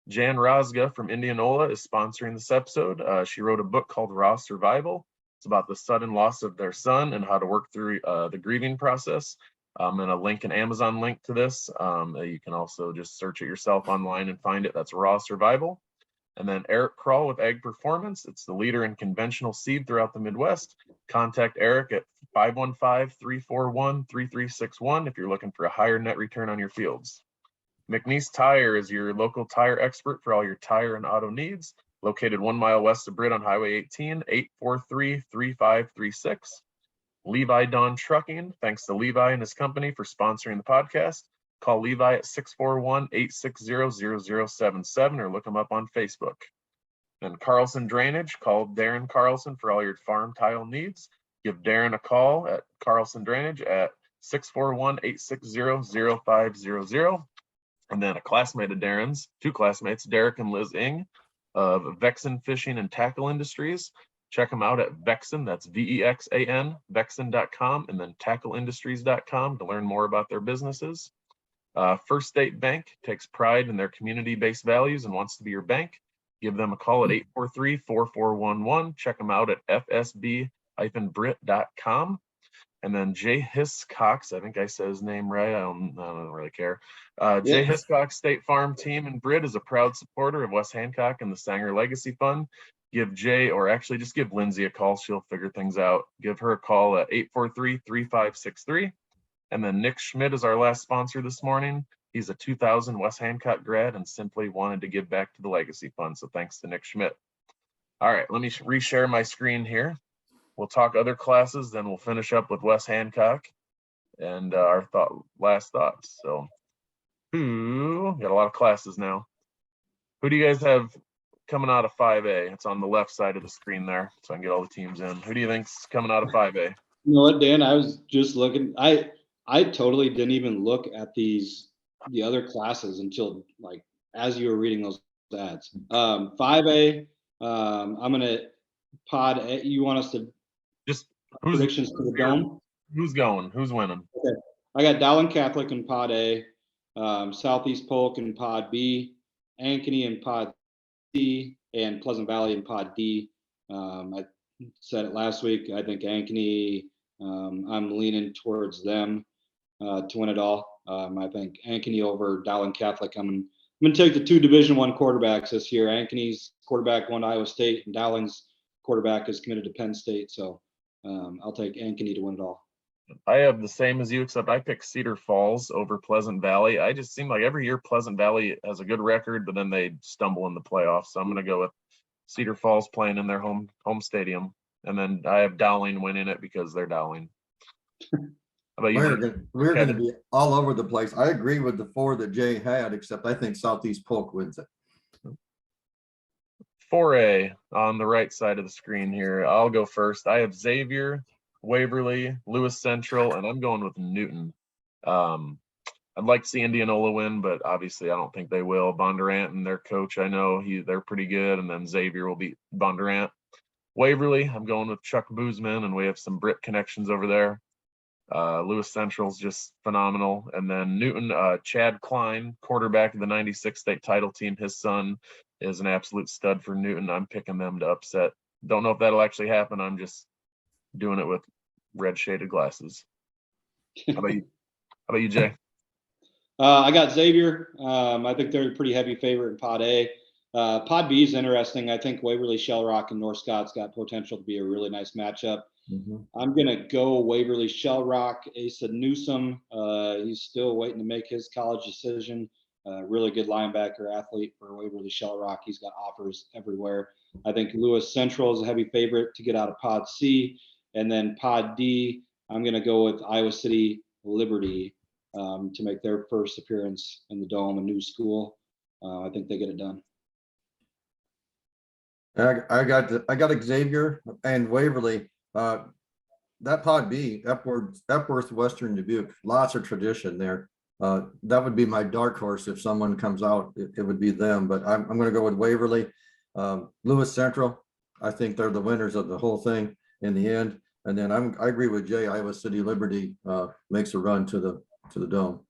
Jan Rozga from Indianola is sponsoring this episode. She wrote a book called Raw Survival. It's about the sudden loss of their son and how to work through the grieving process. And a link, an Amazon link to this. You can also just search it yourself online and find it. That's Raw Survival. And then Eric Kroll with Ag Performance. It's the leader in conventional seed throughout the Midwest. Contact Eric at 515-341-3361 if you're looking for a higher net return on your fields. McNeese Tire is your local tire expert for all your tire and auto needs. Located 1 mile west of Britt on Highway 18, 843-3536. Levi Dawn Trucking. Thanks to Levi and his company for sponsoring the podcast. Call Levi at 641-860-0077 or look him up on Facebook. Then Carlson Drainage. Call Darren Carlson for all your farm tile needs. Give Darren a call at Carlson Drainage at 641-860-0500. And then a classmate of Darren's, 2 classmates, Derek and Liz Ing of Vexen Fishing and Tackle Industries. Check them out at Vexan, that's VEXAN, Vexan.com, and then tackleindustries.com to learn more about their businesses. First State Bank takes pride in their community-based values and wants to be your bank. Give them a call at 843-4411. Check them out at fsb-brit.com. And then Jay Hiscocks, I think I said his name right. I don't really care. Jay Hiscocks State Farm Team in Britt is a proud supporter of West Hancock and the Sanger Legacy Fund. Give Jay, or actually just give Lindsay a call. She'll figure things out. Give her a call at 843-3563. And then Nick Schmidt is our last sponsor this morning. He's a 2000 West Hancock grad and simply wanted to give back to the Legacy Fund. So thanks to Nick Schmidt. All right, let me reshare my screen here. We'll talk other classes, then we'll finish up with West Hancock and our last thoughts. So got a lot of classes now. Who do you guys have coming out of 5A? It's on the left side of the screen there, so I can get all the teams in. Who do you think's coming out of 5A? You know what, Dan? I was just looking. I totally didn't even look at the other classes until like as you were reading those ads. 5A. I'm gonna pod. You want us to just predictions to the dome? Who's going? Who's winning? Okay. I got Dowling Catholic in Pod A, Southeast Polk in Pod B, Ankeny in Pod C, and Pleasant Valley in Pod D. I said it last week. I think Ankeny. I'm leaning towards them to win it all. I think Ankeny over Dowling Catholic. I'm going to take the two Division I quarterbacks this year. Ankeny's quarterback won Iowa State, and Dowling's quarterback is committed to Penn State. So I'll take Ankeny to win it all. I have the same as you, except I picked Cedar Falls over Pleasant Valley. I just seem like every year Pleasant Valley has a good record, but then they stumble in the playoffs. So I'm going to go with Cedar Falls playing in their home stadium. And then I have Dowling winning it because they're Dowling. How about you? We're going to be all over the place. I agree with the four that Jay had, except I think Southeast Polk wins it. 4A on the right side of the screen here. I'll go first. I have Xavier, Waverly, Lewis Central, and I'm going with Newton. I'd like to see Indianola win, but obviously I don't think they will. Bondurant and their coach, I know they're pretty good, and then Xavier will beat Bondurant. Waverly, I'm going with Chuck Boozman, and we have some Britt connections over there. Lewis Central's just phenomenal. And then Newton, Chad Klein, quarterback of the 96 state title team. His son is an absolute stud for Newton. I'm picking them to upset. Don't know if that'll actually happen. I'm just doing it with red shaded glasses. How about you, Jay? I got Xavier. I think they're a pretty heavy favorite in Pod A. Pod B is interesting. I think Waverly, Shell Rock, and North Scott's got potential to be a really nice matchup. Mm-hmm. I'm going to go Waverly, Shell Rock. Asa Newsome, he's still waiting to make his college decision. Really good linebacker athlete for Waverly, Shell Rock. He's got offers everywhere. I think Lewis Central is a heavy favorite to get out of Pod C. And then Pod D, I'm going to go with Iowa City Liberty to make their first appearance in the Dome, a new school. I think they get it done. I got Xavier and Waverly. That Pod B, Epworth, Western Dubuque, lots of tradition there. That would be my dark horse if someone comes out. It would be them, but I'm going to go with Waverly. Lewis Central, I think they're the winners of the whole thing in the end. And then I agree with Jay. Iowa City Liberty makes a run to the Dome.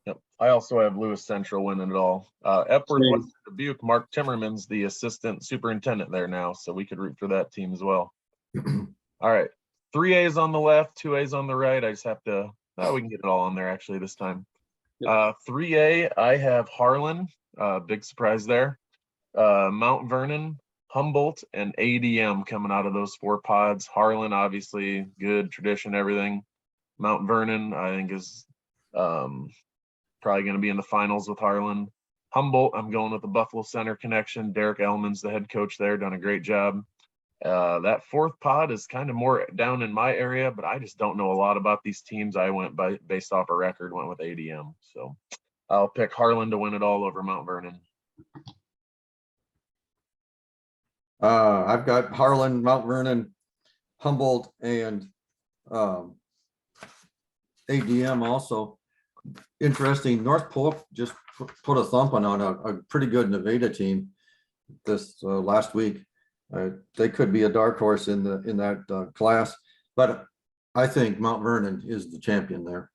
Yep. I also have Lewis Central winning it all. Epworth, Western Dubuque, Mark Timmerman's the assistant superintendent there now, so we could root for that team as well. All right. 3A's on the left, 2A's on the right. I just have to, we can get it all on there actually this time. 3A, I have Harlan, big surprise there. Mount Vernon, Humboldt, and ADM coming out of those four pods. Harlan, obviously, good tradition, everything. Mount Vernon, I think, is probably going to be in the finals with Harlan. Humboldt, I'm going with the Buffalo Center connection. Derek Ellman's the head coach there, done a great job. That fourth pod is kind of more down in my area, but I just don't know a lot about these teams. I went based off a record, went with ADM. So I'll pick Harlan to win it all over Mount Vernon. I've got Harlan, Mount Vernon, Humboldt, and ADM also. Interesting. North Polk just put a thumping on a pretty good Nevada team this last week. They could be a dark horse in that class, but I think Mount Vernon is the champion there.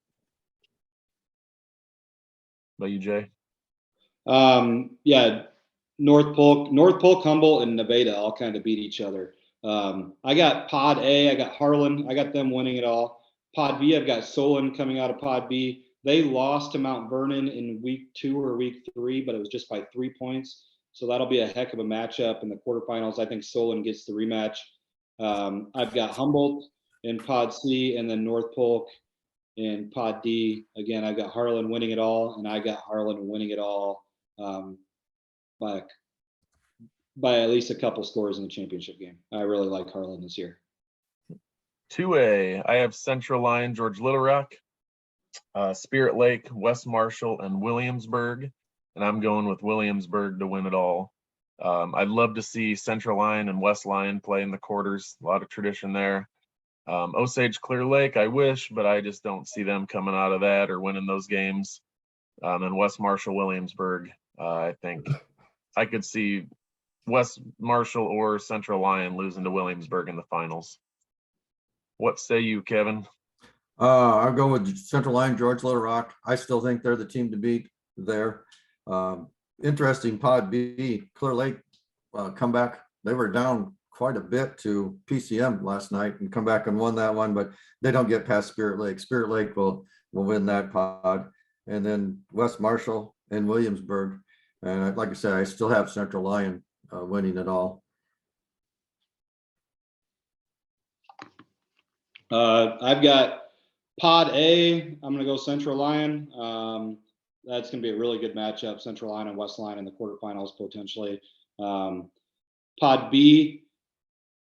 About you, Jay? Yeah, North Polk, Humboldt, and Nevada all kind of beat each other. I got Pod A, I got Harlan, I got them winning it all. Pod B, I've got Solon coming out of Pod B. They lost to Mount Vernon in week 2 or week 3, but it was just by 3 points. So that'll be a heck of a matchup in the quarterfinals. I think Solon gets the rematch. I've got Humboldt in Pod C, and then North Polk in Pod D. Again, I've got Harlan winning it all, and I got Harlan winning it all by at least a couple scores in the championship game. I really like Harlan this year. 2A, I have Central Line, George Little Rock, Spirit Lake, West Marshall, and Williamsburg. And I'm going with Williamsburg to win it all. I'd love to see Central Line and West Line play in the quarters. A lot of tradition there. Osage Clear Lake, I wish, but I just don't see them coming out of that or winning those games. And West Marshall, Williamsburg, I think I could see West Marshall or Central Line losing to Williamsburg in the finals. What say you, Kevin? I'll go with Central Line, George Little Rock. I still think they're the team to beat there. Interesting Pod B, Clear Lake comeback. They were down quite a bit to PCM last night and come back and won that one, but they don't get past Spirit Lake. Spirit Lake will win that pod. And then West Marshall and Williamsburg. And like I said, I still have Central Line winning it all. I've got Pod A. I'm going to go Central Line. That's going to be a really good matchup. Central Line and West Line in the quarterfinals potentially. Pod B.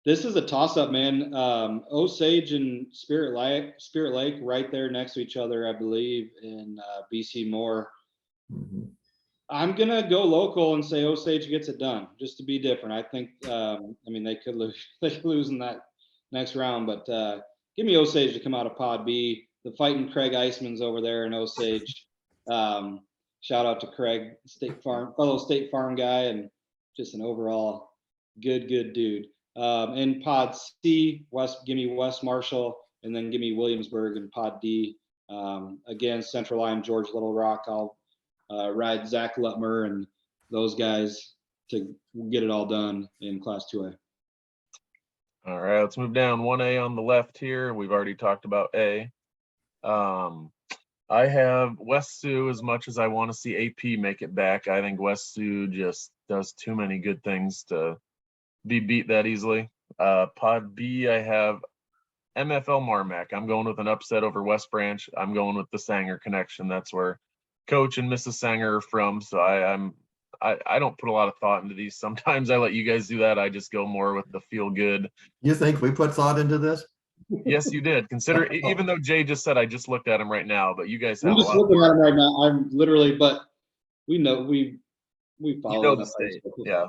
This is a toss-up, man. Osage and Spirit Lake, right there next to each other, I believe, in BC Moore. Mm-hmm. I'm gonna go local and say Osage gets it done, just to be different. I think, they could lose in that next round, but give me Osage to come out of Pod B. The fighting Craig Eisman's over there in Osage. Shout out to Craig, fellow State Farm guy, and just an overall good dude. In Pod C, give me West Marshall, and then give me Williamsburg in Pod D. Again, Central Line, George Little Rock. I'll ride Zach Lutmer and those guys to get it all done in Class 2A. All right, let's move down. 1A on the left here. We've already talked about A. I have West Sioux. As much as I want to see AP make it back, I think West Sioux just does too many good things to be beat that easily. Pod B, I have MFL Marmac. I'm going with an upset over West Branch. I'm going with the Sanger connection. That's where Coach and Mrs. Sanger are from. So I don't put a lot of thought into these. Sometimes I let you guys do that. I just go more with the feel good. You think we put thought into this? Yes, you did. Consider, even though Jay just said, I just looked at him right now, but you guys have I'm just looking at him right now. I'm literally, but we know we follow the state. Yeah.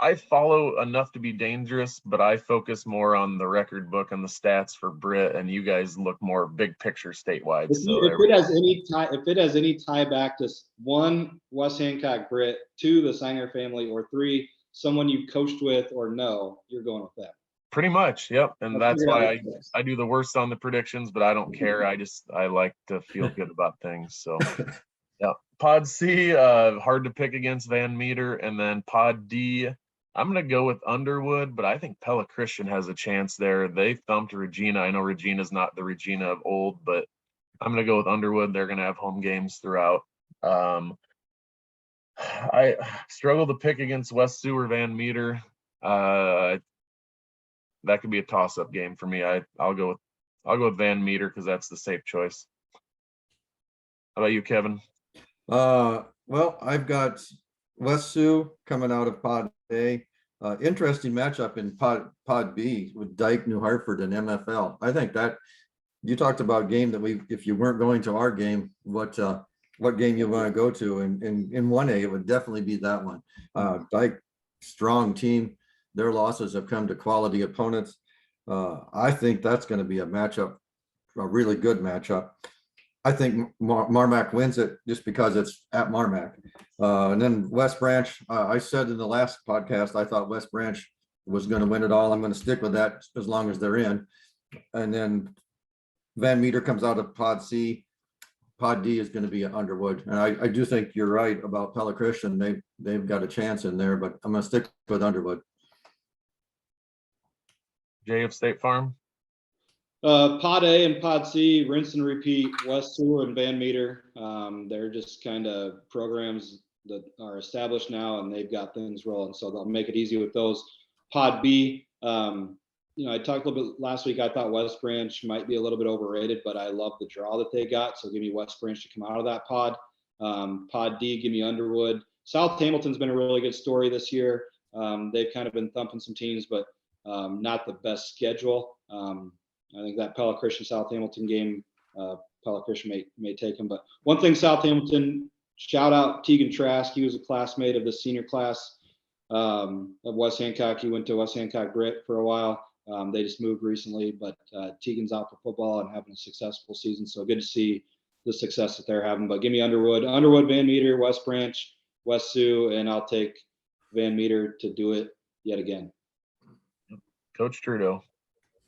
I follow enough to be dangerous, but I focus more on the record book and the stats for Britt, and you guys look more big picture statewide. If it has any tie back to 1, West Hancock Britt, 2, the Sanger family, or 3, someone you coached with or know, you're going with that. Pretty much, yep. And that's why I do the worst on the predictions, but I don't care. I like to feel good about things. So yeah. Pod C, hard to pick against Van Meter. And then Pod D, I'm going to go with Underwood, but I think Pella Christian has a chance there. They thumped Regina. I know Regina's not the Regina of old, but I'm going to go with Underwood. They're going to have home games throughout. I struggle to pick against West Sioux or Van Meter. That could be a toss-up game for me. I'll go with Van Meter because that's the safe choice. How about you, Kevin? Well, I've got West Sioux coming out of Pod A. Interesting matchup in Pod B with Dyke, New Hartford, and MFL. I think that you talked about game that if you weren't going to our game, what game you want to go to, and in 1A, it would definitely be that one. Dyke, strong team. Their losses have come to quality opponents. I think that's going to be a really good matchup. I think Marmac wins it just because it's at Marmac. And then West Branch, I said in the last podcast, I thought West Branch was going to win it all. I'm going to stick with that as long as they're in. And then Van Meter comes out of Pod C. Pod D is going to be Underwood. And I do think you're right about Pella Christian. They've got a chance in there, but I'm going to stick with Underwood. Jay of State Farm. Pod A and Pod C, rinse and repeat, West Sioux and Van Meter. They're just kind of programs that are established now, and they've got things rolling, so they'll make it easy with those. Pod B, I talked a little bit last week. I thought West Branch might be a little bit overrated, but I love the draw that they got, so give me West Branch to come out of that pod. Pod D, give me Underwood. South Hamilton's been a really good story this year. They've kind of been thumping some teams, but not the best schedule. I think that Pella Christian South Hamilton game, Pella Christian may take them. But one thing, South Hamilton, shout out Tegan Trask. He was a classmate of the senior class of West Hancock. He went to West Hancock Britt for a while. They just moved recently, but Tegan's out for football and having a successful season. So good to see the success that they're having. But give me Underwood, Van Meter, West Branch, West Sioux, and I'll take Van Meter to do it yet again. Coach Trudeau.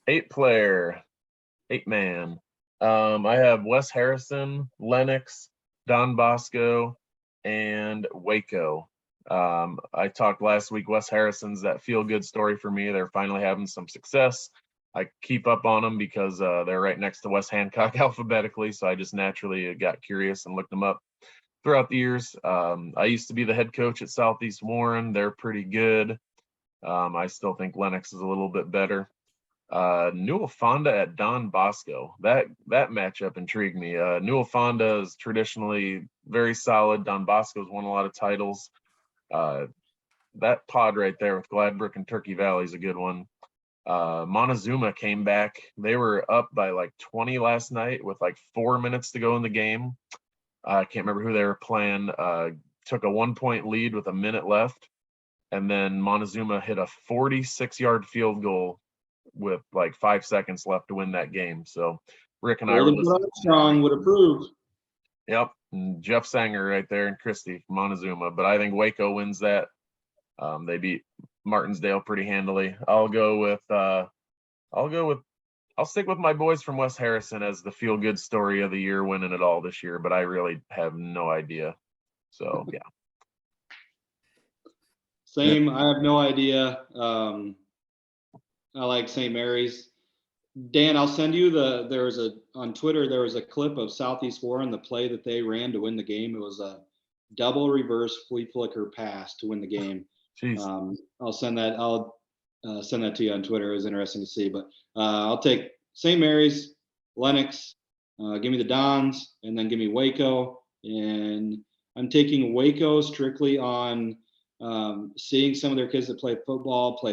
8-player, 8-man. I have Wes Harrison, Lennox, Don Bosco, and Waco. I talked last week, Wes Harrison's that feel-good story for me. They're finally having some success. I keep up on them because they're right next to West Hancock alphabetically, so I just naturally got curious and looked them up throughout the years. I used to be the head coach at Southeast Warren. They're pretty good. I still think Lennox is a little bit better. Newell Fonda at Don Bosco. That matchup intrigued me. Newell Fonda is traditionally very solid. Don Bosco's won a lot of titles. That pod right there with Gladbrook and Turkey Valley is a good one. Montezuma came back. They were up by like 20 last night with like 4 minutes to go in the game. I can't remember who they were playing. Took a 1-point lead with a minute left. And then Montezuma hit a 46-yard field goal with like 5 seconds left to win that game. So Rick and I were listening. Strong would approve. Yep, and Jeff Sanger right there and Christie from Montezuma. But I think Waco wins that. They beat Martinsdale pretty handily. I'll stick with my boys from West Harrison as the feel-good story of the year, winning it all this year. But I really have no idea. So yeah. Same. I have no idea. I like St. Mary's. Dan, I'll send you on Twitter, there was a clip of Southeast Warren, the play that they ran to win the game. It was a double reverse flea flicker pass to win the game. I'll send that to you on Twitter. It was interesting to see, but I'll take St. Mary's, Lennox, give me the Dons, and then give me Waco. And I'm taking Waco strictly on seeing some of their kids that play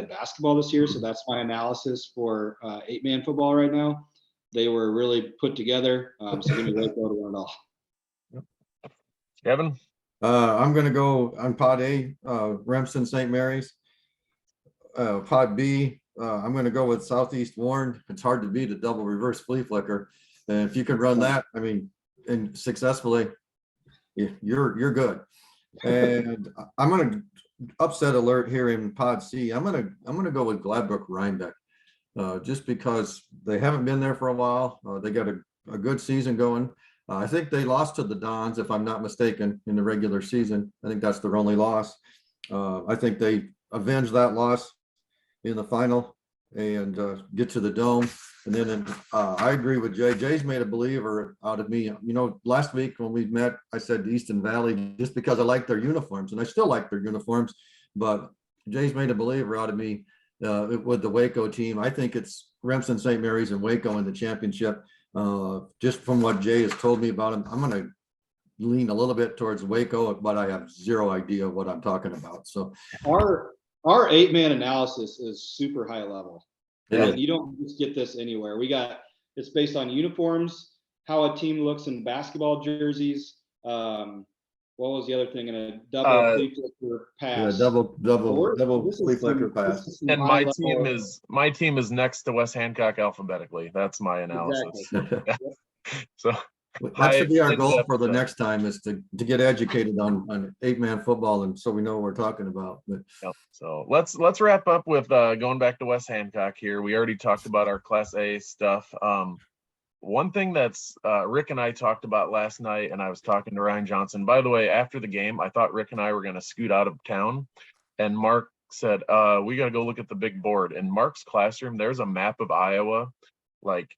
basketball this year. So that's my analysis for 8-man football right now. They were really put together. So give me Waco to win it all. Kevin? I'm going to go on Pod A, Remsen, St. Mary's. Pod B, I'm going to go with Southeast Warren. It's hard to beat a double reverse flea flicker. And if you can run that, and successfully, you're good. And I'm going to upset alert here in Pod C. I'm going to go with Gladbrook Rhinebeck, just because they haven't been there for a while. They got a good season going. I think they lost to the Dons, if I'm not mistaken, in the regular season. I think that's their only loss. I think they avenge that loss in the final and get to the Dome. And then I agree with Jay. Jay's made a believer out of me. You know, last week when we met, I said Easton Valley just because I like their uniforms, and I still like their uniforms. But Jay's made a believer out of me with the Waco team. I think it's Remsen, St. Mary's, and Waco in the championship. Just from what Jay has told me about him, I'm going to lean a little bit towards Waco, but I have zero idea what I'm talking about. So our 8-man analysis is super high level. Yeah. You don't just get this anywhere. It's based on uniforms, how a team looks in basketball jerseys. What was the other thing? And a double flea flicker pass. Yeah, double flea flicker pass. And my team is next to West Hancock alphabetically. That's my analysis. Exactly. So That should be our high goal for the depth, next time, is to get educated on 8-man football, and so we know what we're talking about. But Yep. So let's wrap up with going back to West Hancock here. We already talked about our Class A stuff. One thing that's Rick and I talked about last night, and I was talking to Ryan Johnson. By the way, after the game, I thought Rick and I were going to scoot out of town, and Mark said, we got to go look at the big board. In Mark's classroom, there's a map of Iowa, like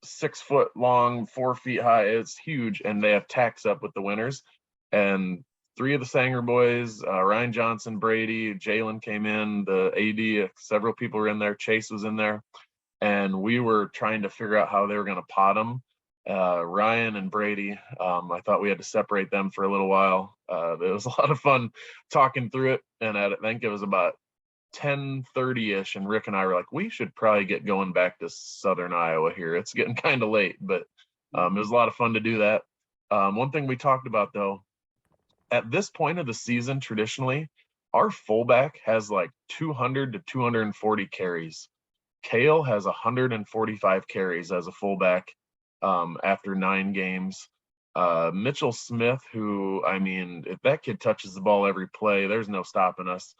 6 foot long, 4 feet high. It's huge, and they have tacks up with the winners. And 3 of the Sanger boys, Ryan Johnson, Brady, Jalen came in, the AD, several people were in there. Chase was in there, and we were trying to figure out how they were going to pot them. Ryan and Brady, I thought we had to separate them for a little while. It was a lot of fun talking through it, and I think it was about 10:30ish, and Rick and I were like, we should probably get going back to Southern Iowa here. It's getting kind of late, but it was a lot of fun to do that. One thing we talked about, though, at this point of the season, traditionally, our fullback has like 200 to 240 carries. Kale has 145 carries as a fullback after 9 games. Mitchell Smith, who, I mean, if that kid touches the ball every play, there's no stopping us.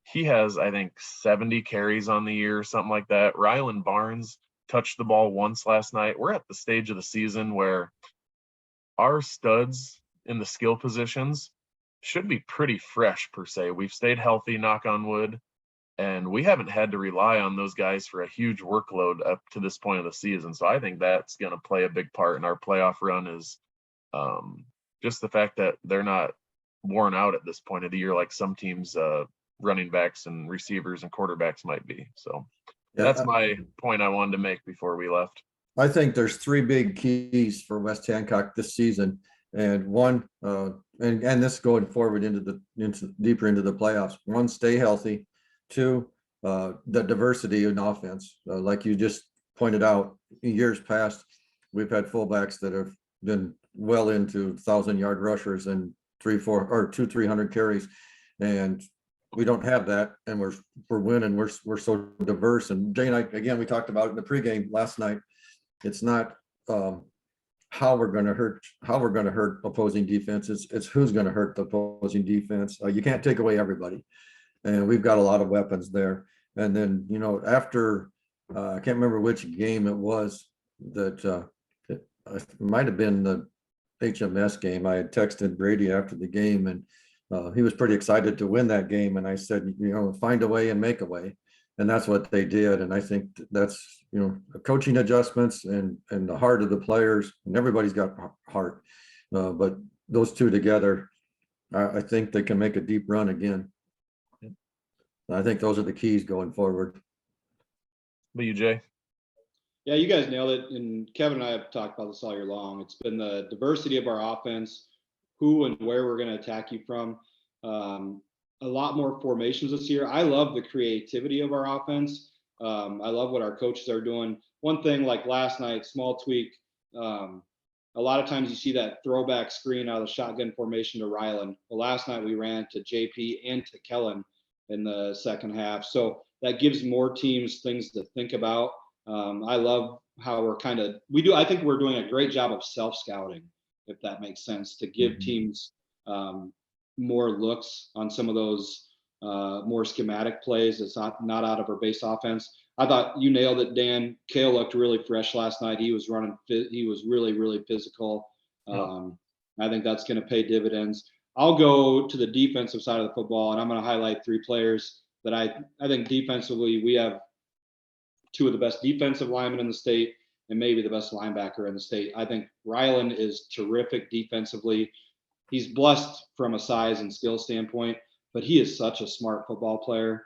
He has, I think, 70 carries on the year, something like that. Rylan Barnes touched the ball once last night. We're at the stage of the season where our studs in the skill positions should be pretty fresh, per se. We've stayed healthy, knock on wood, and we haven't had to rely on those guys for a huge workload up to this point of the season. So I think that's going to play a big part in our playoff run, is just the fact that they're not worn out at this point of the year like some teams, running backs and receivers and quarterbacks might be. So that's my point I wanted to make before we left. I think there's 3 big keys for West Hancock this season, and one, and this going forward into deeper into the playoffs. 1, stay healthy. 2, the diversity in offense. Like you just pointed out, in years past, we've had fullbacks that have been well into 1,000-yard rushers and 300 carries, and we don't have that, and we're winning. We're so diverse. And Jay and I, again, we talked about it in the pregame last night. It's not how we're going to hurt opposing defenses. It's who's going to hurt the opposing defense. You can't take away everybody, and we've got a lot of weapons there. And then, you know, after I can't remember which game it was that it might have been the HMS game. I had texted Brady after the game, and he was pretty excited to win that game. And I said, you know, find a way and make a way. And that's what they did. And I think that's, you know, coaching adjustments and the heart of the players, and everybody's got heart. But those two together, I think they can make a deep run again. I think those are the keys going forward. But you, Jay? Yeah, you guys nailed it. And Kevin and I have talked about this all year long. It's been the diversity of our offense, who and where we're going to attack you from. A lot more formations this year. I love the creativity of our offense. I love what our coaches are doing. One thing, like last night, small tweak, a lot of times you see that throwback screen out of the shotgun formation to Rylan. Well, last night we ran to JP and to Kellen in the second half. So that gives more teams things to think about. I love how we're I think we're doing a great job of self-scouting, if that makes sense, to give teams more looks on some of those more schematic plays. It's not out of our base offense. I thought you nailed it, Dan. Kale looked really fresh last night. He was running. He was really, really physical. I think that's going to pay dividends. I'll go to the defensive side of the football, and I'm going to highlight 3 players that I think defensively we have 2 of the best defensive linemen in the state and maybe the best linebacker in the state. I think Rylan is terrific defensively. He's blessed from a size and skill standpoint, but he is such a smart football player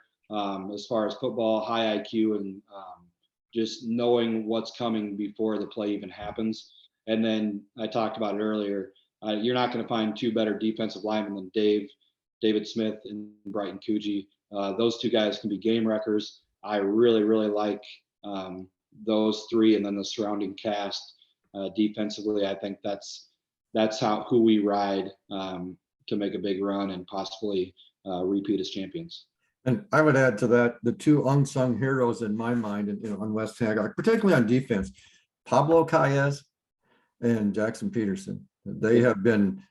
as far as football, high IQ, and just knowing what's coming before the play even happens. And then I talked about it earlier. You're not going to find 2 better defensive linemen than David Smith and Brighton Coogee. Those 2 guys can be game wreckers. I really, really like those 3, and then the surrounding cast defensively. I think that's who we ride to make a big run and possibly repeat as champions. And I would add to that the 2 unsung heroes in my mind, and on West Hancock, particularly on defense, Pablo Calles and Jackson Peterson. They have been,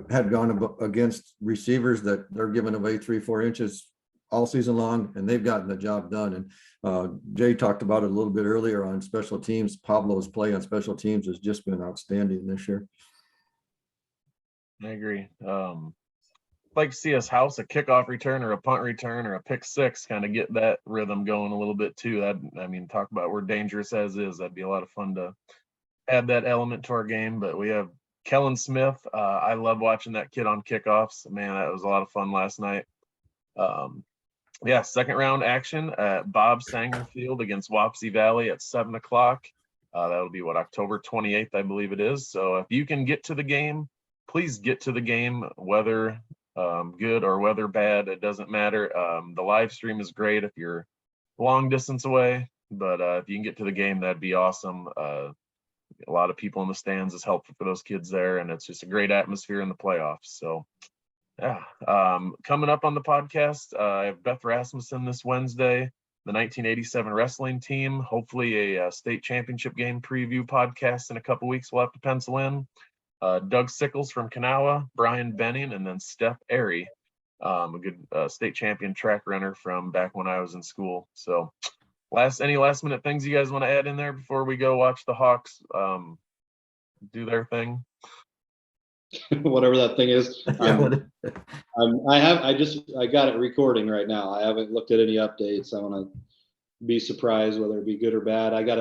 had gone against receivers that they're giving away 3-4 inches all season long, and they've gotten the job done. And Jay talked about it a little bit earlier on special teams. Pablo's play on special teams has just been outstanding this year. I agree. Like to see us house a kickoff return or a punt return or a pick six, kind of get that rhythm going a little bit too. That, I mean, talk about we're dangerous as is. That'd be a lot of fun to add that element to our game. But we have Kellen Smith. I love watching that kid on kickoffs. Man, that was a lot of fun last night. Yeah, second round action at Bob Sanger Field against Wapsie Valley at 7 o'clock. That'll be October 28th, I believe it is. So if you can get to the game, please get to the game, whether good or whether bad, it doesn't matter. The live stream is great if you're long distance away, but if you can get to the game, that'd be awesome. A lot of people in the stands is helpful for those kids there, and it's just a great atmosphere in the playoffs. So yeah, coming up on the podcast, I have Beth Rasmussen this Wednesday, the 1987 wrestling team, hopefully a state championship game preview podcast in a couple weeks. We'll have to pencil in. Doug Sickles from Kanawha, Brian Benning, and then Steph Arey, a good state champion track runner from back when I was in school. So any last minute things you guys want to add in there before we go watch the Hawks do their thing? Whatever that thing is. Yeah, I got it recording right now. I haven't looked at any updates. I want to be surprised whether it be good or bad. I got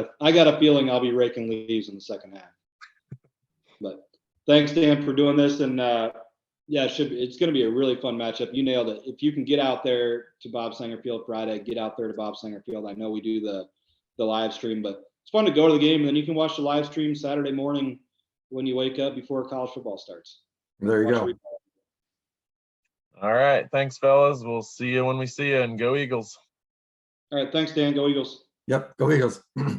a feeling I'll be raking leaves in the second half. But thanks, Dan, for doing this. And yeah, it's going to be a really fun matchup. You nailed it. If you can get out there to Bob Sanger Field Friday, get out there to Bob Sanger Field. I know we do the live stream, but it's fun to go to the game, and then you can watch the live stream Saturday morning when you wake up before college football starts. there you go. All right. Thanks, fellas. We'll see you when we see you, and go Eagles. All right. Thanks, Dan. Go Eagles. Yep, go Eagles.